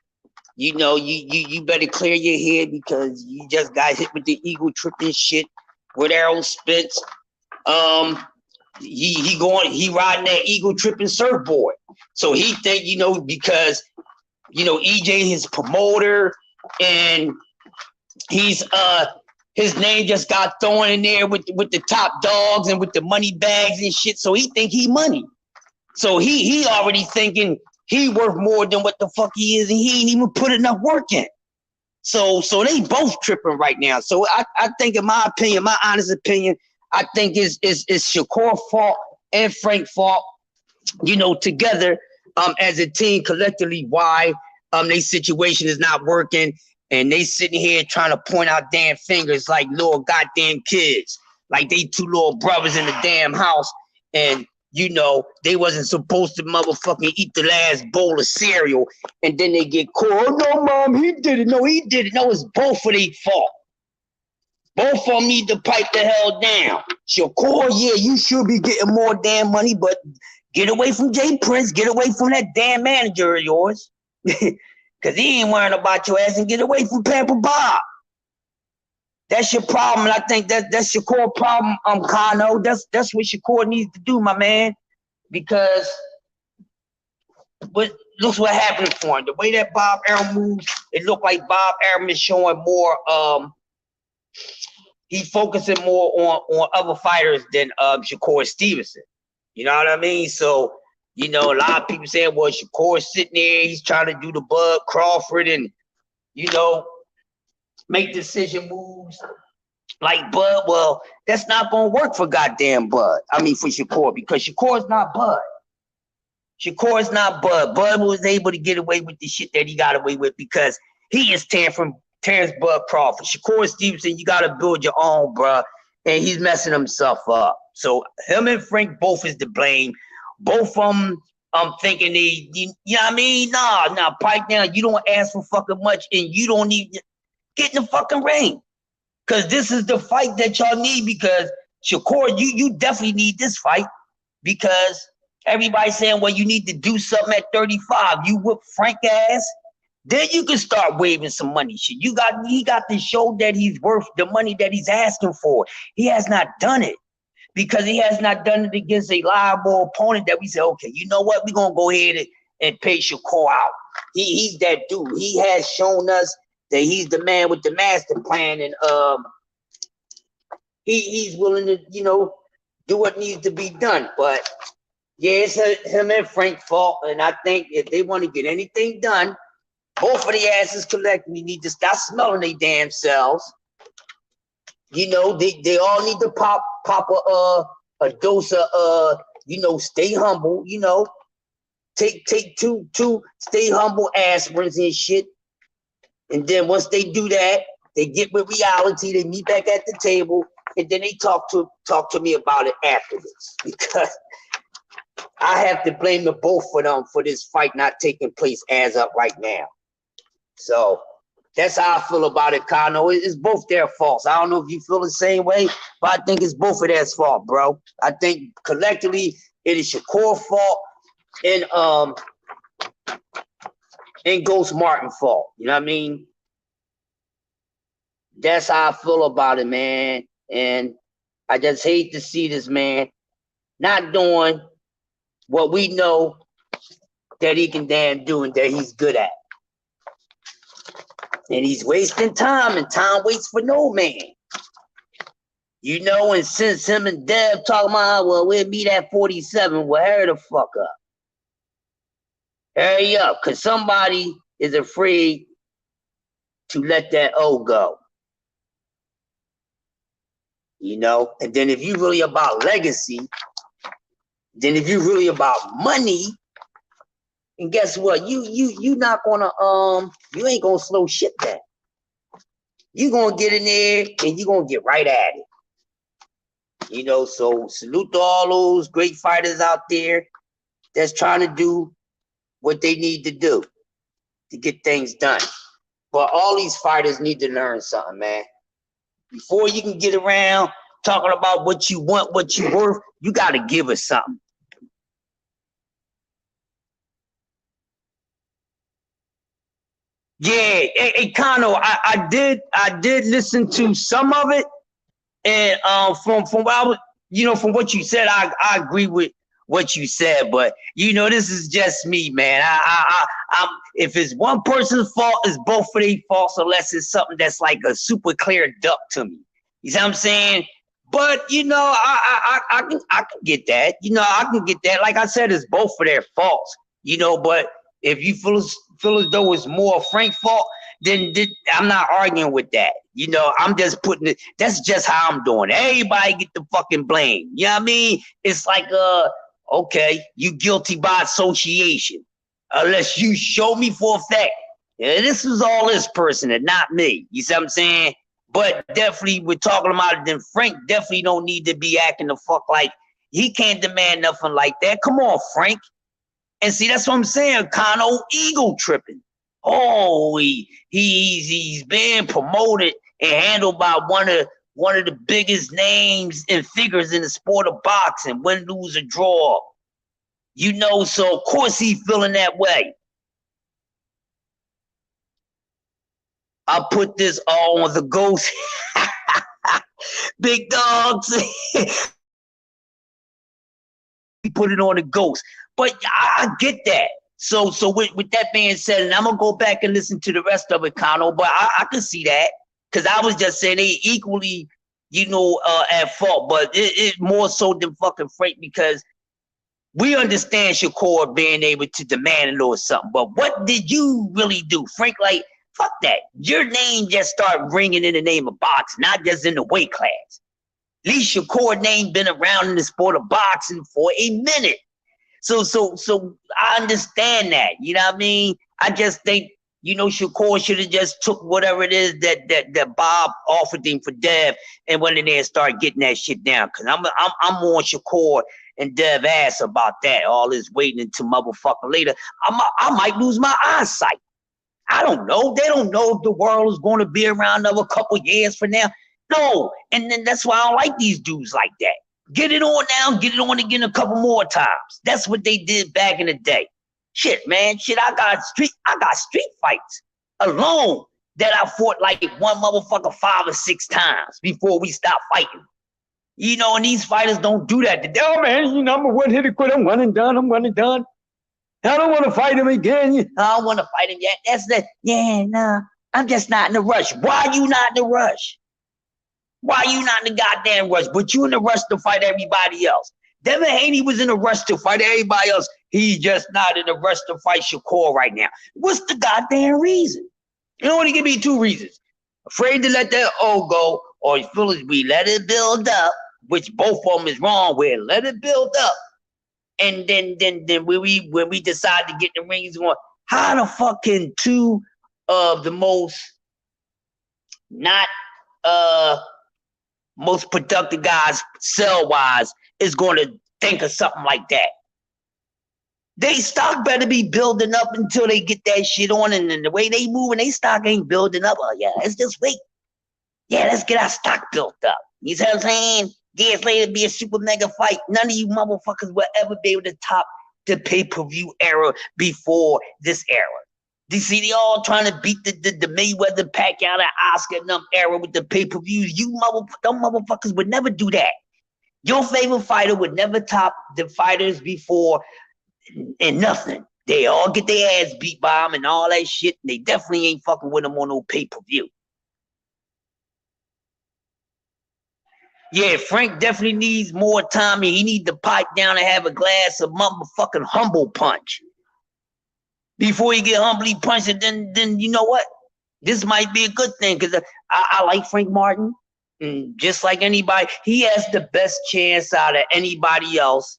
you know, you better clear your head, because you just got hit with the ego tripping shit with Errol Spence. He riding that ego tripping surfboard. So he think, you know, because, you know, EJ his promoter, and he's his name just got thrown in there with the top dogs and with the money bags and shit. So he think he money. So he already thinking he worth more than what the fuck he is, and he ain't even put enough work in. So they both tripping right now. So I think, in my opinion, my honest opinion, I think it's Shakur's fault and Frank's fault, you know, together as a team collectively, why their situation is not working, and they sitting here trying to point out damn fingers like little goddamn kids, like they two little brothers in the damn house, and you know, they wasn't supposed to motherfucking eat the last bowl of cereal, and then they get caught. Oh, no, Mom, he did it. No, he did it. No, it's both of their fault. Both of them need to pipe the hell down. Shakur, yeah, you should be getting more damn money, but get away from Jay Prince. Get away from that damn manager of yours. Because he ain't worrying about your ass, and get away from Pamper Bob. That's your problem, and I think that's Shakur's problem, Kano. That's what Shakur needs to do, my man. Because look what happened for him. The way that Bob Arum moves, it looked like Bob Arum is showing more. He's focusing more on other fighters than Shakur Stevenson. You know what I mean? So, you know, a lot of people saying, well, Shakur's sitting there, he's trying to do the Bud Crawford and, you know, make decision moves like Bud. Well, that's not going to work for goddamn Bud. I mean, for Shakur, because Shakur's not Bud. Shakur's not Bud. Bud was able to get away with the shit that he got away with because he is Terrence Bud Crawford. Shakur Stevenson, you got to build your own, bruh, and he's messing himself up. So him and Frank both is to blame. Both of them, I'm thinking you know what I mean? Nah, pipe down. You don't ask for fucking much, and you don't need to get in the fucking ring. Because this is the fight that y'all need, because Shakur, you definitely need this fight, because everybody's saying, well, you need to do something at 35. You whoop Frank ass. then you can start waving some money shit. He got to show that he's worth the money that he's asking for. He has not done it because he has not done it against a liable opponent that we say, okay, you know what? We're gonna go ahead and pay Shakur out. He's that dude. He has shown us that he's the man with the master plan, and he's willing to, you know, do what needs to be done. But yeah, it's him and Frank fault. And I think if they want to get anything done, both of the asses collectively need to stop smelling their damn selves. You know, they all need to pop a dose of you know, stay humble, you know. Take two stay humble aspirins and shit. And then once they do that, they get with reality, they meet back at the table, and then they talk to me about it afterwards. Because I have to blame the both of them for this fight not taking place as of right now. So that's how I feel about it, Kano. It's both their faults. I don't know if you feel the same way, but I think it's both of their fault, bro. I think collectively it is Shakur's fault and Ghost Martin's fault. You know what I mean? That's how I feel about it, man. And I just hate to see this man not doing what we know that he can damn do and that he's good at. And he's wasting time, and time waits for no man. You know, and since him and Dev talking about, well, we'll meet at 47, well, hurry the fuck up. Hurry up, because somebody is afraid to let that O go. You know, and then if you really about legacy, then if you really about money, and guess what? You not gonna you ain't gonna slow shit down. You gonna get in there and you gonna get right at it. You know, so salute to all those great fighters out there that's trying to do what they need to do to get things done. But all these fighters need to learn something, man. Before you can get around talking about what you want, what you worth, you gotta give us something. Yeah, hey, Kano, I did listen to some of it, and from what I was, you know, from what you said, I agree with what you said, but you know, this is just me, man. I'm if it's one person's fault, it's both of their faults, unless it's something that's like a super clear duck to me. You see what I'm saying? But you know, I can get that. You know, I can get that. Like I said, it's both of their faults. You know, but if you feel as though it's more Frank's fault, then I'm not arguing with that. You know, I'm just putting it. That's just how I'm doing. Everybody get the fucking blame. You know what I mean? It's like okay, you guilty by association, unless you show me for a fact. Yeah, this was all this person and not me. You see what I'm saying? But definitely, we're talking about it. Then Frank definitely don't need to be acting the fuck like he can't demand nothing like that. Come on, Frank. And see, that's what I'm saying. Kano ego tripping. Oh, he's being promoted and handled by one of the biggest names and figures in the sport of boxing. Win, lose, or draw. You know, so of course he's feeling that way. I'll put this all on the Ghost. Big dogs. Put it on the Ghost. But I get that. So with that being said, and I'm gonna go back and listen to the rest of it, Kano, but I can see that. Because I was just saying they equally, you know, at fault, but it more so than fucking Frank, because we understand Shakur being able to demand a little something. But what did you really do? Frank, like, fuck that. Your name just started ringing in the name of boxing, not just in the weight class. At least Shakur name been around in the sport of boxing for a minute. So I understand that. You know what I mean? I just think, you know, Shakur should have just took whatever it is that Bob offered him for Dev and went in there and started getting that shit down. Cause I'm on Shakur and Dev ass about that. All this waiting until motherfucker later. I might lose my eyesight. I don't know. They don't know if the world is going to be around another couple years from now. No. And then that's why I don't like these dudes like that. Get it on now, get it on again a couple more times. That's what they did back in the day. Shit, man. Shit, I got street fights alone that I fought like one motherfucker 5 or 6 times before we stopped fighting. You know, and these fighters don't do that. Oh man, you know, I'm a one-hitter quit. I'm one and done. I don't want to fight him again. I don't want to fight him yet. That's the, yeah, no. I'm just not in the rush. Why you not in the rush? Why you not in the goddamn rush? But you in the rush to fight everybody else. Devin Haney was in a rush to fight everybody else. He's just not in a rush to fight Shakur right now. What's the goddamn reason? You know what? He give me 2 reasons. Afraid to let that O go, or you feel we let it build up, which both of them is wrong with. Let it build up. And then when we decide to get the rings on, how the fuck can 2 of the most most productive guys cell-wise is going to think of something like that? They stock better be building up until they get that shit on, and then the way they moving, they stock ain't building up. Oh yeah, let's just wait. Yeah, let's get our stock built up. You see what I'm saying? Years later, be a super mega fight. None of you motherfuckers will ever be able to top the pay-per-view era before this era. You see, they all trying to beat the Mayweather, Pacquiao, and Oscar and them era with the pay-per-views. Them motherfuckers would never do that. Your favorite fighter would never top the fighters before and nothing. They all get their ass beat by them and all that shit. And they definitely ain't fucking with them on no pay-per-view. Yeah, Frank definitely needs more time. He needs to pipe down and have a glass of motherfucking humble punch before he get humbly punched. And then you know what? This might be a good thing because I like Frank Martin. And just like anybody, he has the best chance out of anybody else,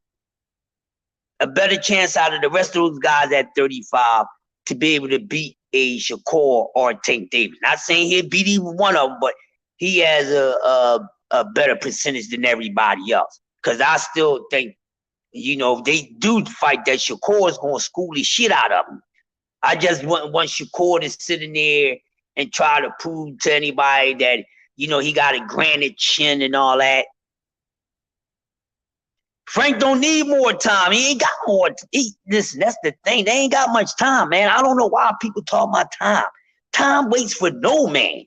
a better chance out of the rest of those guys at 35 to be able to beat a Shakur or a Tank Davis. Not saying he'll beat even one of them, but he has a better percentage than everybody else. Because I still think, you know, if they do fight that, Shakur is going to school the shit out of him. I just want Shakur to sit in there and try to prove to anybody that, you know, he got a granite chin and all that. Frank don't need more time. He ain't got more. Listen, that's the thing. They ain't got much time, man. I don't know why people talk about time. Time waits for no man.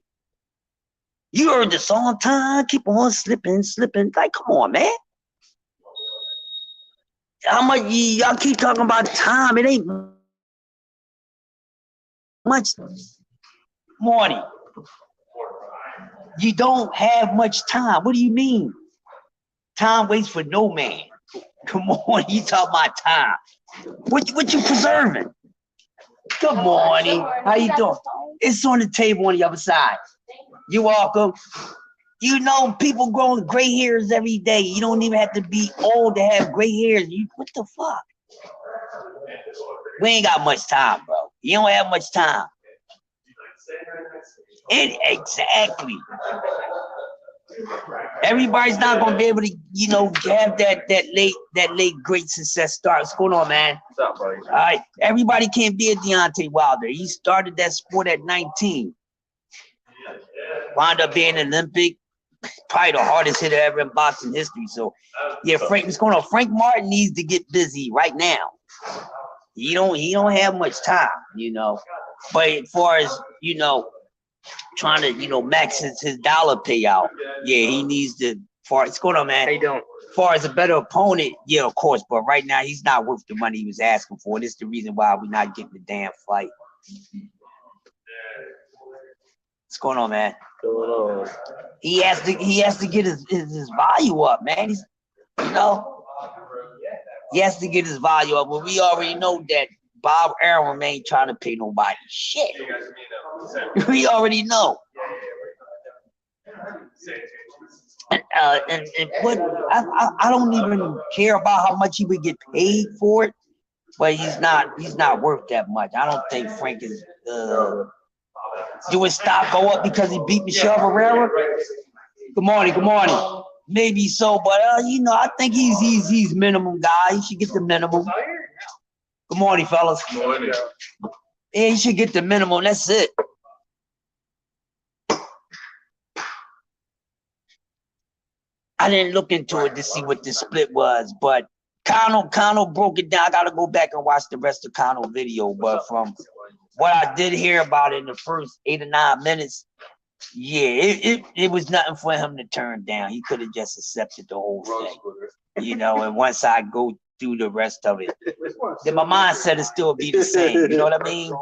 You heard the song, time keep on slipping. Like, come on, man. How much y'all keep talking about time? It ain't much. Morning. You don't have much time. What do you mean? Time waits for no man. Come on, you talking about time. What you preserving? Good morning. How you doing? It's on the table on the other side. You're welcome. You know, people growing gray hairs every day. You don't even have to be old to have gray hairs. What the fuck? We ain't got much time, bro. You don't have much time. Exactly. Everybody's not gonna be able to, you know, have that late great success start. What's going on, man? What's up, buddy? All right. Everybody can't be a Deontay Wilder. He started that sport at 19. Wound up being Olympic, probably the hardest hitter ever in boxing history. So yeah, Frank, what's going on? Frank Martin needs to get busy right now. He don't have much time, you know. But as far as, you know, trying to, you know, max his dollar payout, yeah, he needs to. What's going on, man? How you doing? As far as a better opponent, yeah, of course. But right now, he's not worth the money he was asking for. This is the reason why we're not getting the damn fight. What's going on, man? He has to get his value up, man. He's, you know, he has to get his value up. But we already know that Bob Arum ain't trying to pay nobody shit. We already know. And what I don't even care about how much he would get paid for it, but he's not worth that much. I don't think Frank is. Do his stock go up because he beat Michelle Barrera? Good morning. Maybe so, but you know, I think he's minimum guy. He should get the minimum. Good morning, fellas. Good morning. Yeah, he should get the minimum. That's it. I didn't look into it to see what the split was, but Kano broke it down. I gotta go back and watch the rest of Kano video, but from what I did hear about it in the first 8 or 9 minutes, yeah, it was nothing for him to turn down. He could have just accepted the whole thing, you know. And once I go through the rest of it, then my mindset will still be the same. You know what I mean?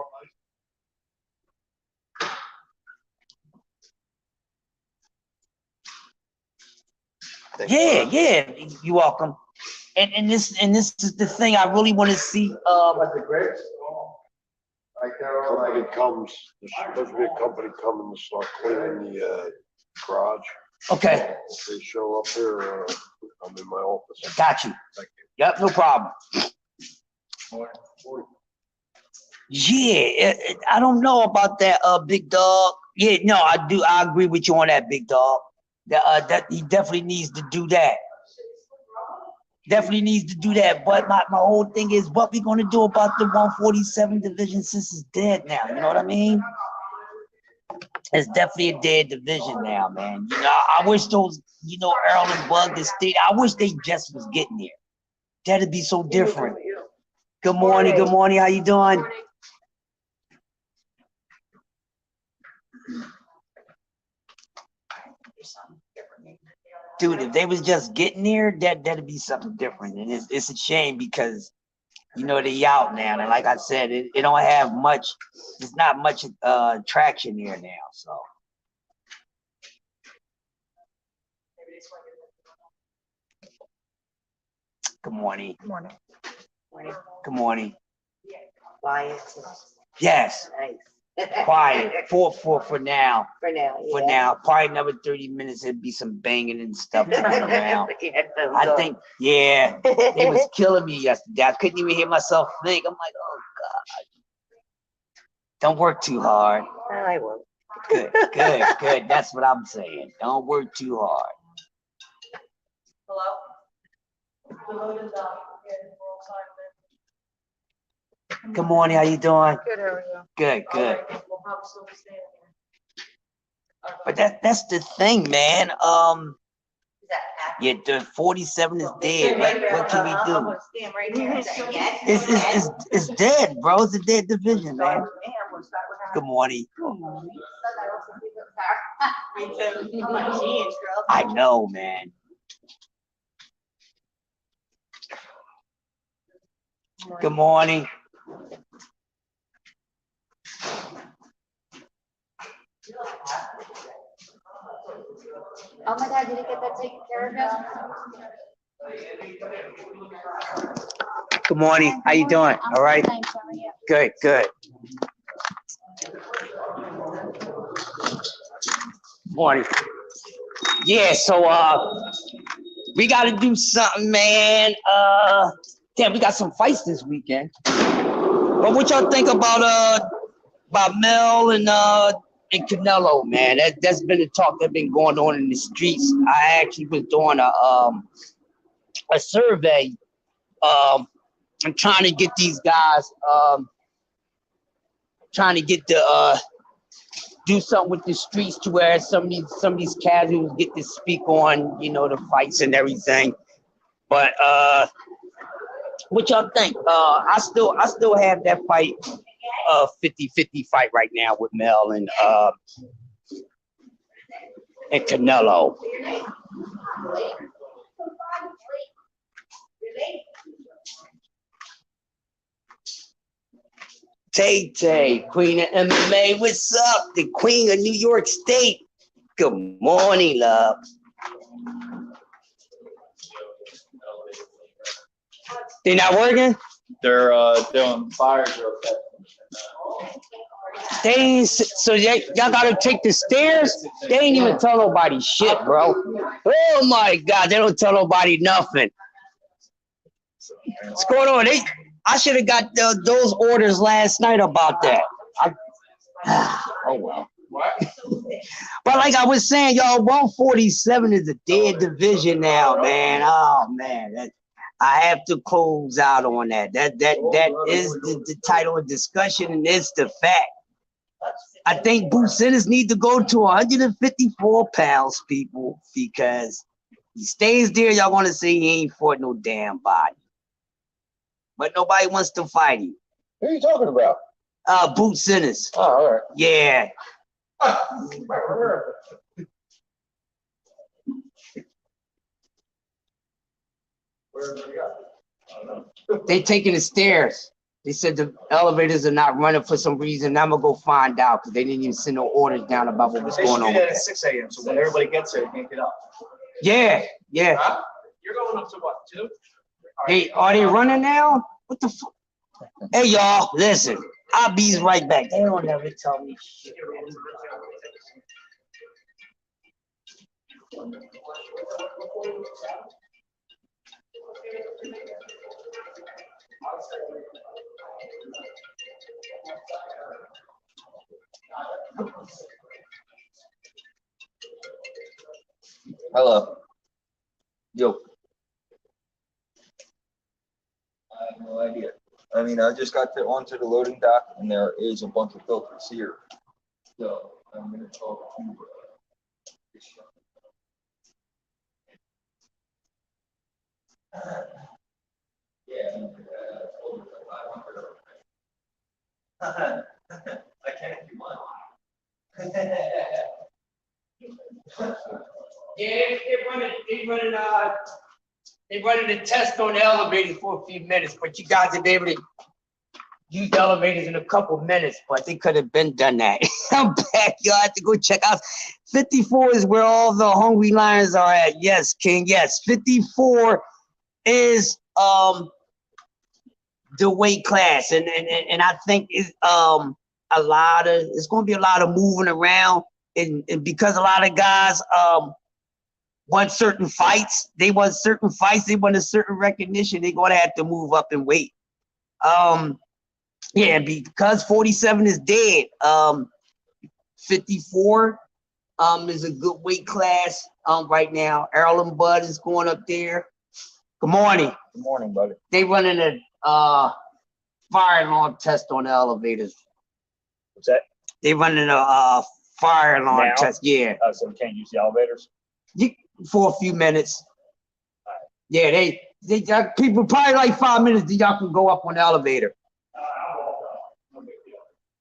Yeah, you're welcome. And this is the thing I really want to see. Company comes. There's supposed to be a company coming to start cleaning the garage. Okay. If they show up here, I'm in my office. Got you. Thank you. Yep, no problem. Yeah, I don't know about that, big dog. Yeah, no, I do. I agree with you on that, big dog. That he definitely needs to do that. Definitely needs to do that. But my whole thing is, what we gonna do about the 147 division since it's dead now? You know what I mean? It's definitely a dead division now, man. You know, I wish those, you know, Earl and Bug and State, I wish they just was getting there. That'd be so different. Good morning, good morning. How you doing? Dude, if they was just getting there, that'd be something different. And it's a shame because, you know, they out now. And like I said, it don't have much, there's not much traction here now. So good morning. Good morning. Good morning. Quiet. Yes. Nice. Quiet. For now. For now. For now. Probably another 30 minutes, it'd be some banging and stuff going around. I think, yeah, it was killing me yesterday. I couldn't even hear myself think. I'm like, oh God. Don't work too hard. I won't. Good. That's what I'm saying. Don't work too hard. Hello? Good morning. How you doing? Good, how are you? Good. We'll probably still be staying here. But that's the thing, man. Yeah, the 47 is dead. What can we do? Stand right here. It's dead, bro. It's a dead division, man. Good morning. I know, man. Good morning. Oh my God, did you get that taken care of now? Good morning. How you doing? All right. Thanks, how are you? Good. Morning. Yeah, so we gotta do something, man. Damn, we got some fights this weekend. But what y'all think about Mel and Canelo, man? That's been the talk that's been going on in the streets. I actually was doing a survey. I'm trying to get these guys, trying to get to do something with the streets to where some of these casuals get to speak on, you know, the fights and everything. But what y'all think? I still have that fight, 50-50 fight right now with Mel and Canelo. Tay, Queen of MMA, what's up? The Queen of New York State. Good morning, love. They're not working? They're doing fire drill. They ain't, so y'all gotta take the stairs? They ain't even tell nobody shit, bro. Oh my God, they don't tell nobody nothing. What's going on? I should have got those orders last night about that. Oh well. But like I was saying, y'all, 147 is a dead division now, man. Oh man, I have to close out on that. That is the title of discussion, and it's the fact. I think Bucenis need to go to 154 pounds, people, because he stays there. Y'all want to say he ain't fought no damn body. but nobody wants to fight him. Who are you talking about? Boot Sinners. Oh, all right. Yeah. They taking the stairs. They said the elevators are not running for some reason. I'm gonna go find out because they didn't even send no orders down about what was They going should on. do with that at 6 a.m. So when everybody gets there, they can't get up. Yeah, yeah. Huh? You're going up to what, 2? Are they running now? What the fuck? Hey y'all, listen. I'll be right back. They don't ever tell me shit. Hello. Yo. I have no idea. I mean, I just got onto the loading dock, and there is a bunch of filters here. So I'm going to talk to this yeah, over 500. I can't do mine. Yeah, they running a test on the elevator for a few minutes, but you guys will be able to use the elevators in a couple minutes, but they could have been done that. I'm back, y'all have to go check out. 54 is where all the hungry lions are at. Yes, King, yes. 54 is the weight class, and I think it's it's gonna be a lot of moving around, and because a lot of guys want certain fights, they want a certain recognition, they're gonna have to move up and weight. Yeah, because 47 is dead. 54 is a good weight class right now. Errol and Bud is going up there. Good morning. Good morning, buddy. They running a fire alarm test on the elevators. What's that? They running a fire alarm Now? test. Yeah, So we can't use the elevators? for a few minutes. Yeah, they got people probably like 5 minutes. Y'all can go up on the elevator.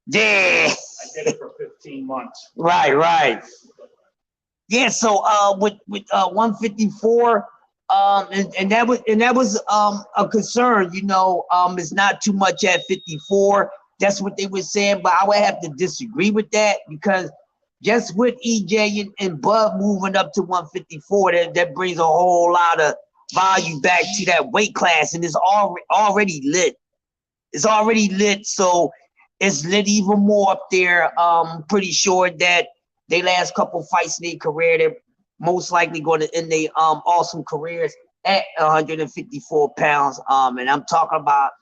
Yeah. I did it for 15 months. Right. Yeah, so with 154, and that was a concern, you know, it's not too much at 54. That's what they were saying, but I would have to disagree with that because just with EJ and Bud moving up to 154, that brings a whole lot of value back to that weight class, and it's already lit. It's already lit, so it's lit even more up there. Pretty sure that they last couple fights in their career, they're most likely going to end their awesome careers at 154 pounds. And I'm talking about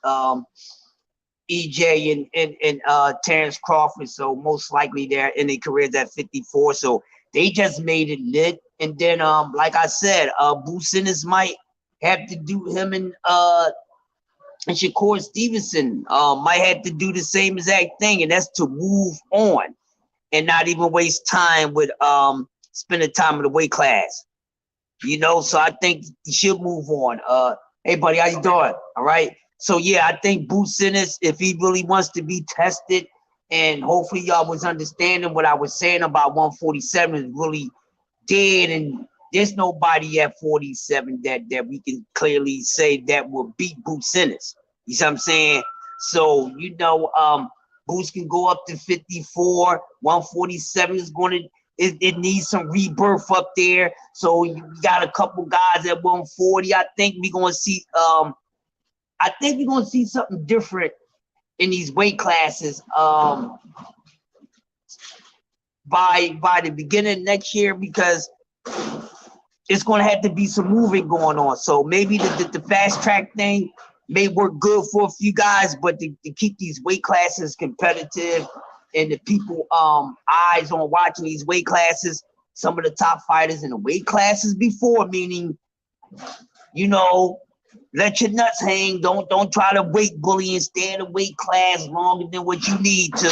EJ and Terrence Crawford. So most likely they're in their careers at 54. So they just made it lit. And then like I said, Boo Sinners might have to do him and Shakur Stevenson might have to do the same exact thing, and that's to move on and not even waste time with spending time in the weight class. You know, so I think he should move on. Hey buddy, how you doing? All right. So yeah, I think Boo Sinners, if he really wants to be tested, and hopefully y'all was understanding what I was saying about 147 is really dead, and there's nobody at 47 that we can clearly say that will beat Boo Sinners. You see what I'm saying? So, you know, Boots can go up to 54. 147 is going to, it needs some rebirth up there. So you got a couple guys at 140. I think we're going to see, something different in these weight classes by the beginning of next year, because it's going to have to be some moving going on. So maybe the fast track thing may work good for a few guys, but to keep these weight classes competitive and the people eyes on watching these weight classes, some of the top fighters in the weight classes before, meaning, you know, let your nuts hang. Don't try to weight bully and stay in the weight class longer than what you need to.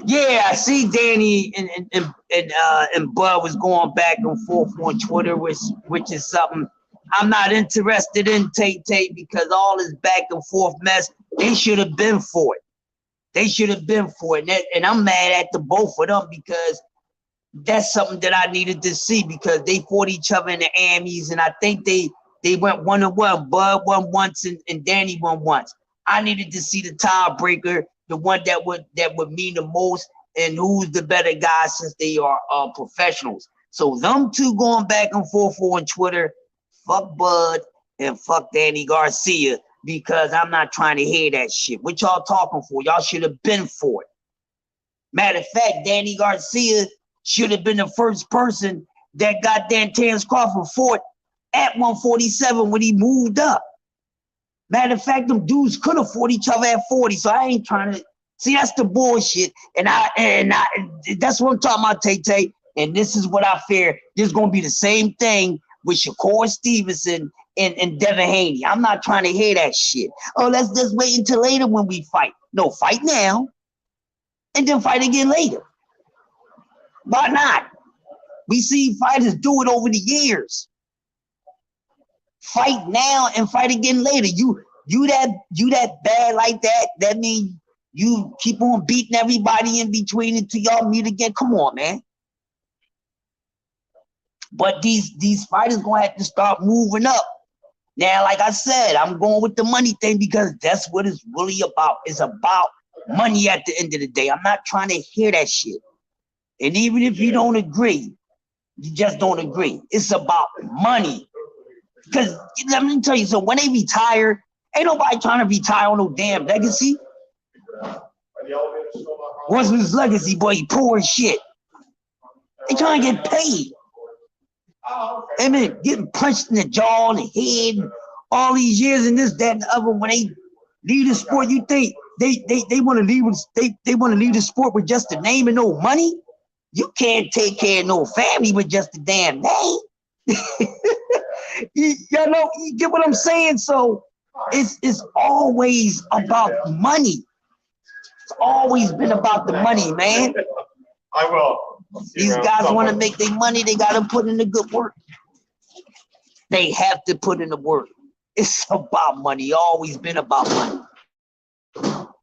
Yeah, I see Danny and Bud was going back and forth on Twitter, which is something I'm not interested in Tay because all this back and forth mess, they should have been for it. They should have been for it. And I'm mad at the both of them because that's something that I needed to see because they fought each other in the Amis, and I think they went 1-1. Bud won once and Danny won once. I needed to see the tiebreaker, the one that would mean the most, and who's the better guy since they are professionals. So them two going back and forth on Twitter, fuck Bud and fuck Danny Garcia, because I'm not trying to hear that shit. What y'all talking for? Y'all should have been for it. Matter of fact, Danny Garcia should have been the first person that goddamn Terrence Crawford fought at 147 when he moved up. Matter of fact, them dudes could have fought each other at 40, so I ain't trying to see. That's the bullshit, and that's what I'm talking about, Tay. And this is what I fear. This is gonna be the same thing with Shakur Stevenson and Devin Haney. I'm not trying to hear that shit. Oh, let's just wait until later when we fight. No, fight now, and then fight again later. Why not? We see fighters do it over the years. Fight now and fight again later. You that bad like that? That means you keep on beating everybody in between until y'all meet again. Come on, man. But these fighters gonna have to start moving up. Now, like I said, I'm going with the money thing because that's what it's really about. It's about money at the end of the day. I'm not trying to hear that shit. And even if you don't agree, you just don't agree. It's about money. Because let me tell you, so when they retire, ain't nobody trying to retire on no damn legacy. What's his legacy, boy? He poor as shit. They trying to get paid. I mean, getting punched in the jaw and the head and all these years and this, that, and the other. When they leave the sport, you think they want to leave they want to leave the sport with just the name and no money? You can't take care of no family with just the damn name. You know, you get what I'm saying? So it's always about money. It's always been about the money, man. I will. These guys want to make their money, they got to put in the good work. They have to put in the work. It's about money. Always been about money.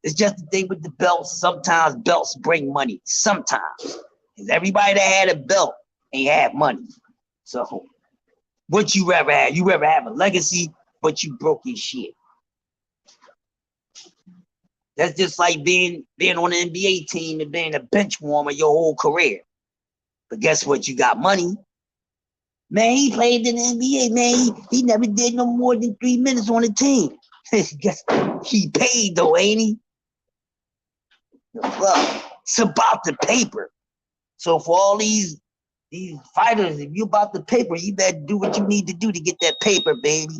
It's just the thing with the belts. Sometimes belts bring money. Sometimes. Because everybody that had a belt ain't have money. So what you rather have? You rather have a legacy, but you broke your shit. That's just like being on an NBA team and being a bench warmer your whole career. But guess what? You got money. Man, he played in the NBA, man. He never did no more than 3 minutes on the team. Guess he paid though, ain't he? Well, it's about the paper. So for all these fighters, if you about the paper, you better do what you need to do to get that paper, baby.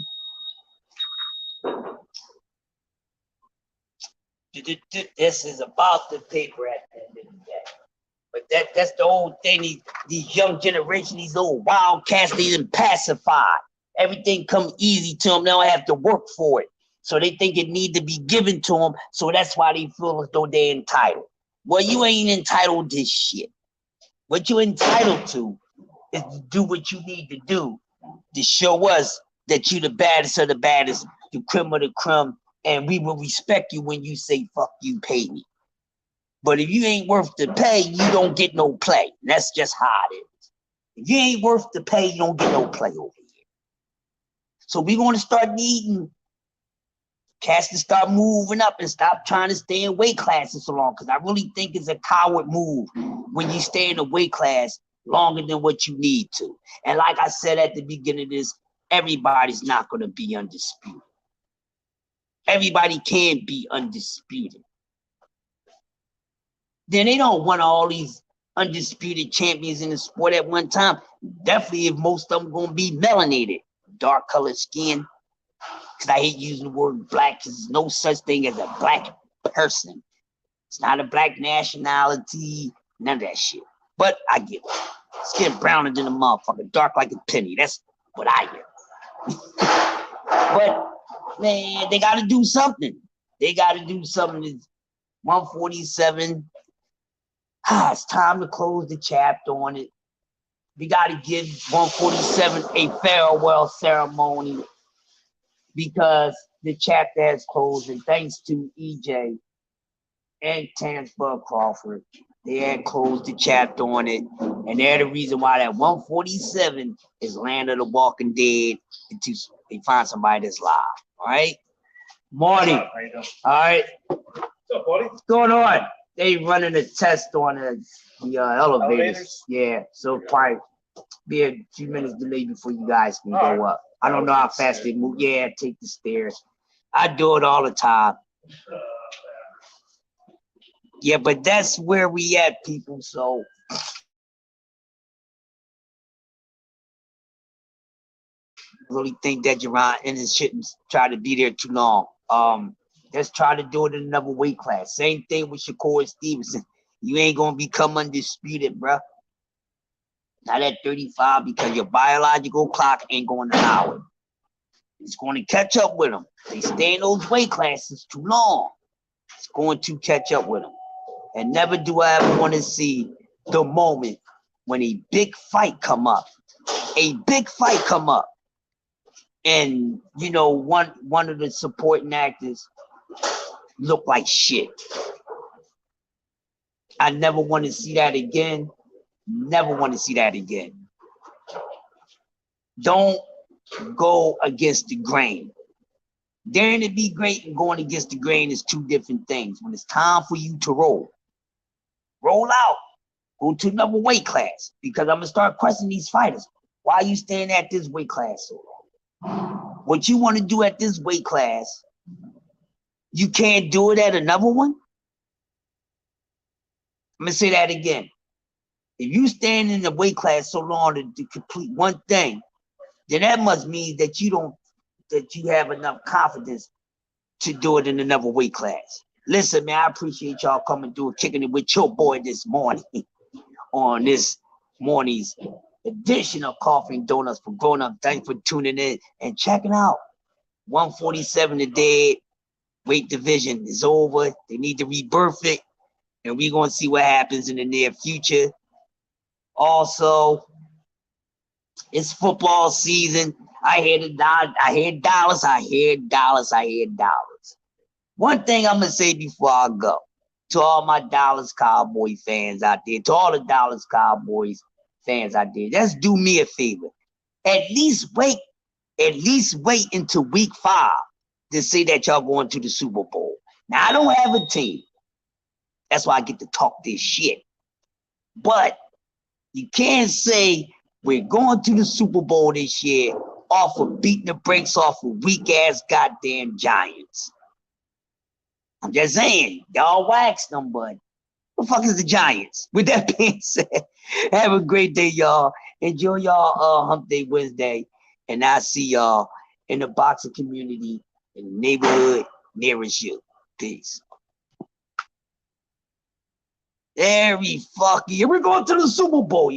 This is about the paper at the end of the day. But that's the old thing. These young generation, these old wildcats, they done pacified. Everything come easy to them. They don't have to work for it. So they think it need to be given to them. So that's why they feel as though they're entitled. Well, you ain't entitled to shit. What you entitled to is to do what you need to do to show us that you the baddest of the baddest, the creme of the creme, and we will respect you when you say, fuck you, pay me. But if you ain't worth the pay, you don't get no play. That's just how it is. If you ain't worth the pay, you don't get no play over here. So we're going to start needing cats to start moving up and stop trying to stay in weight classes so long. Because I really think it's a coward move when you stay in a weight class longer than what you need to. And like I said at the beginning of this, everybody's not going to be undisputed. Everybody can't be undisputed. Then they don't want all these undisputed champions in the sport at one time. Definitely if most of them gonna be melanated, dark colored skin. Because I hate using the word black because there's no such thing as a black person. It's not a black nationality, none of that shit. But I get it. Skin browner than a motherfucker, dark like a penny. That's what I get. But man, they gotta do something. They gotta do something. It's 147. It's time to close the chapter on it. we got to give 147 a farewell ceremony because the chapter has closed, and thanks to EJ and Tansburg Crawford, they had closed the chapter on it, and they're the reason why that 147 is Land of the Walking Dead until they find somebody that's live. All right, Marty. How you doing? All right, What's up, buddy? what's going on? They running a test on the elevators. Elevators? Yeah, so probably be a few minutes delayed before you guys can go up. I don't know how fast they move. Yeah, take the stairs. I do it all the time. Yeah, but that's where we at, people. So really think that Jerron and his shouldn't try to be there too long. Let's try to do it in another weight class. Same thing with Shakur Stevenson. You ain't gonna become undisputed, bruh. Not at 35 because your biological clock ain't going to allow it. It's going to catch up with them. They stay in those weight classes too long. It's going to catch up with them. And never do I ever want to see the moment when a big fight come up. A big fight come up. And, you know, one of the supporting actors look like shit. I never want to see that again. Never want to see that again. Don't go against the grain. Daring to be great and going against the grain is two different things. When it's time for you to roll out, go to another weight class, because I'm gonna start questioning these fighters. Why are you staying at this weight class so long? What you want to do at this weight class, you can't do it at another one? I'm gonna say that again. If you stand in the weight class so long to complete one thing, then that must mean that you have enough confidence to do it in another weight class. Listen, man, I appreciate y'all coming through and kicking it with your boy this morning on this morning's edition of Coffee and Donuts for Grown Up. Thanks for tuning in and checking out. 147 the dead weight division is over. They need to rebirth it, and we're gonna see what happens in the near future. Also, it's football season. I hear dollars. One thing I'm gonna say before I go to all my Dallas Cowboy fans out there, to all the Dallas Cowboys fans out there, just do me a favor. At least wait until week 5 to say that y'all going to the Super Bowl. Now I don't have a team. That's why I get to talk this shit. But you can't say we're going to the Super Bowl this year off of beating the brakes off of weak-ass goddamn Giants. I'm just saying, y'all waxed them, but what the fuck is the Giants? With that being said, have a great day, y'all. Enjoy y'all Hump Day Wednesday, and I'll see y'all in the boxing community in the neighborhood nearest you. Peace. Very fucking. We're going to the Super Bowl.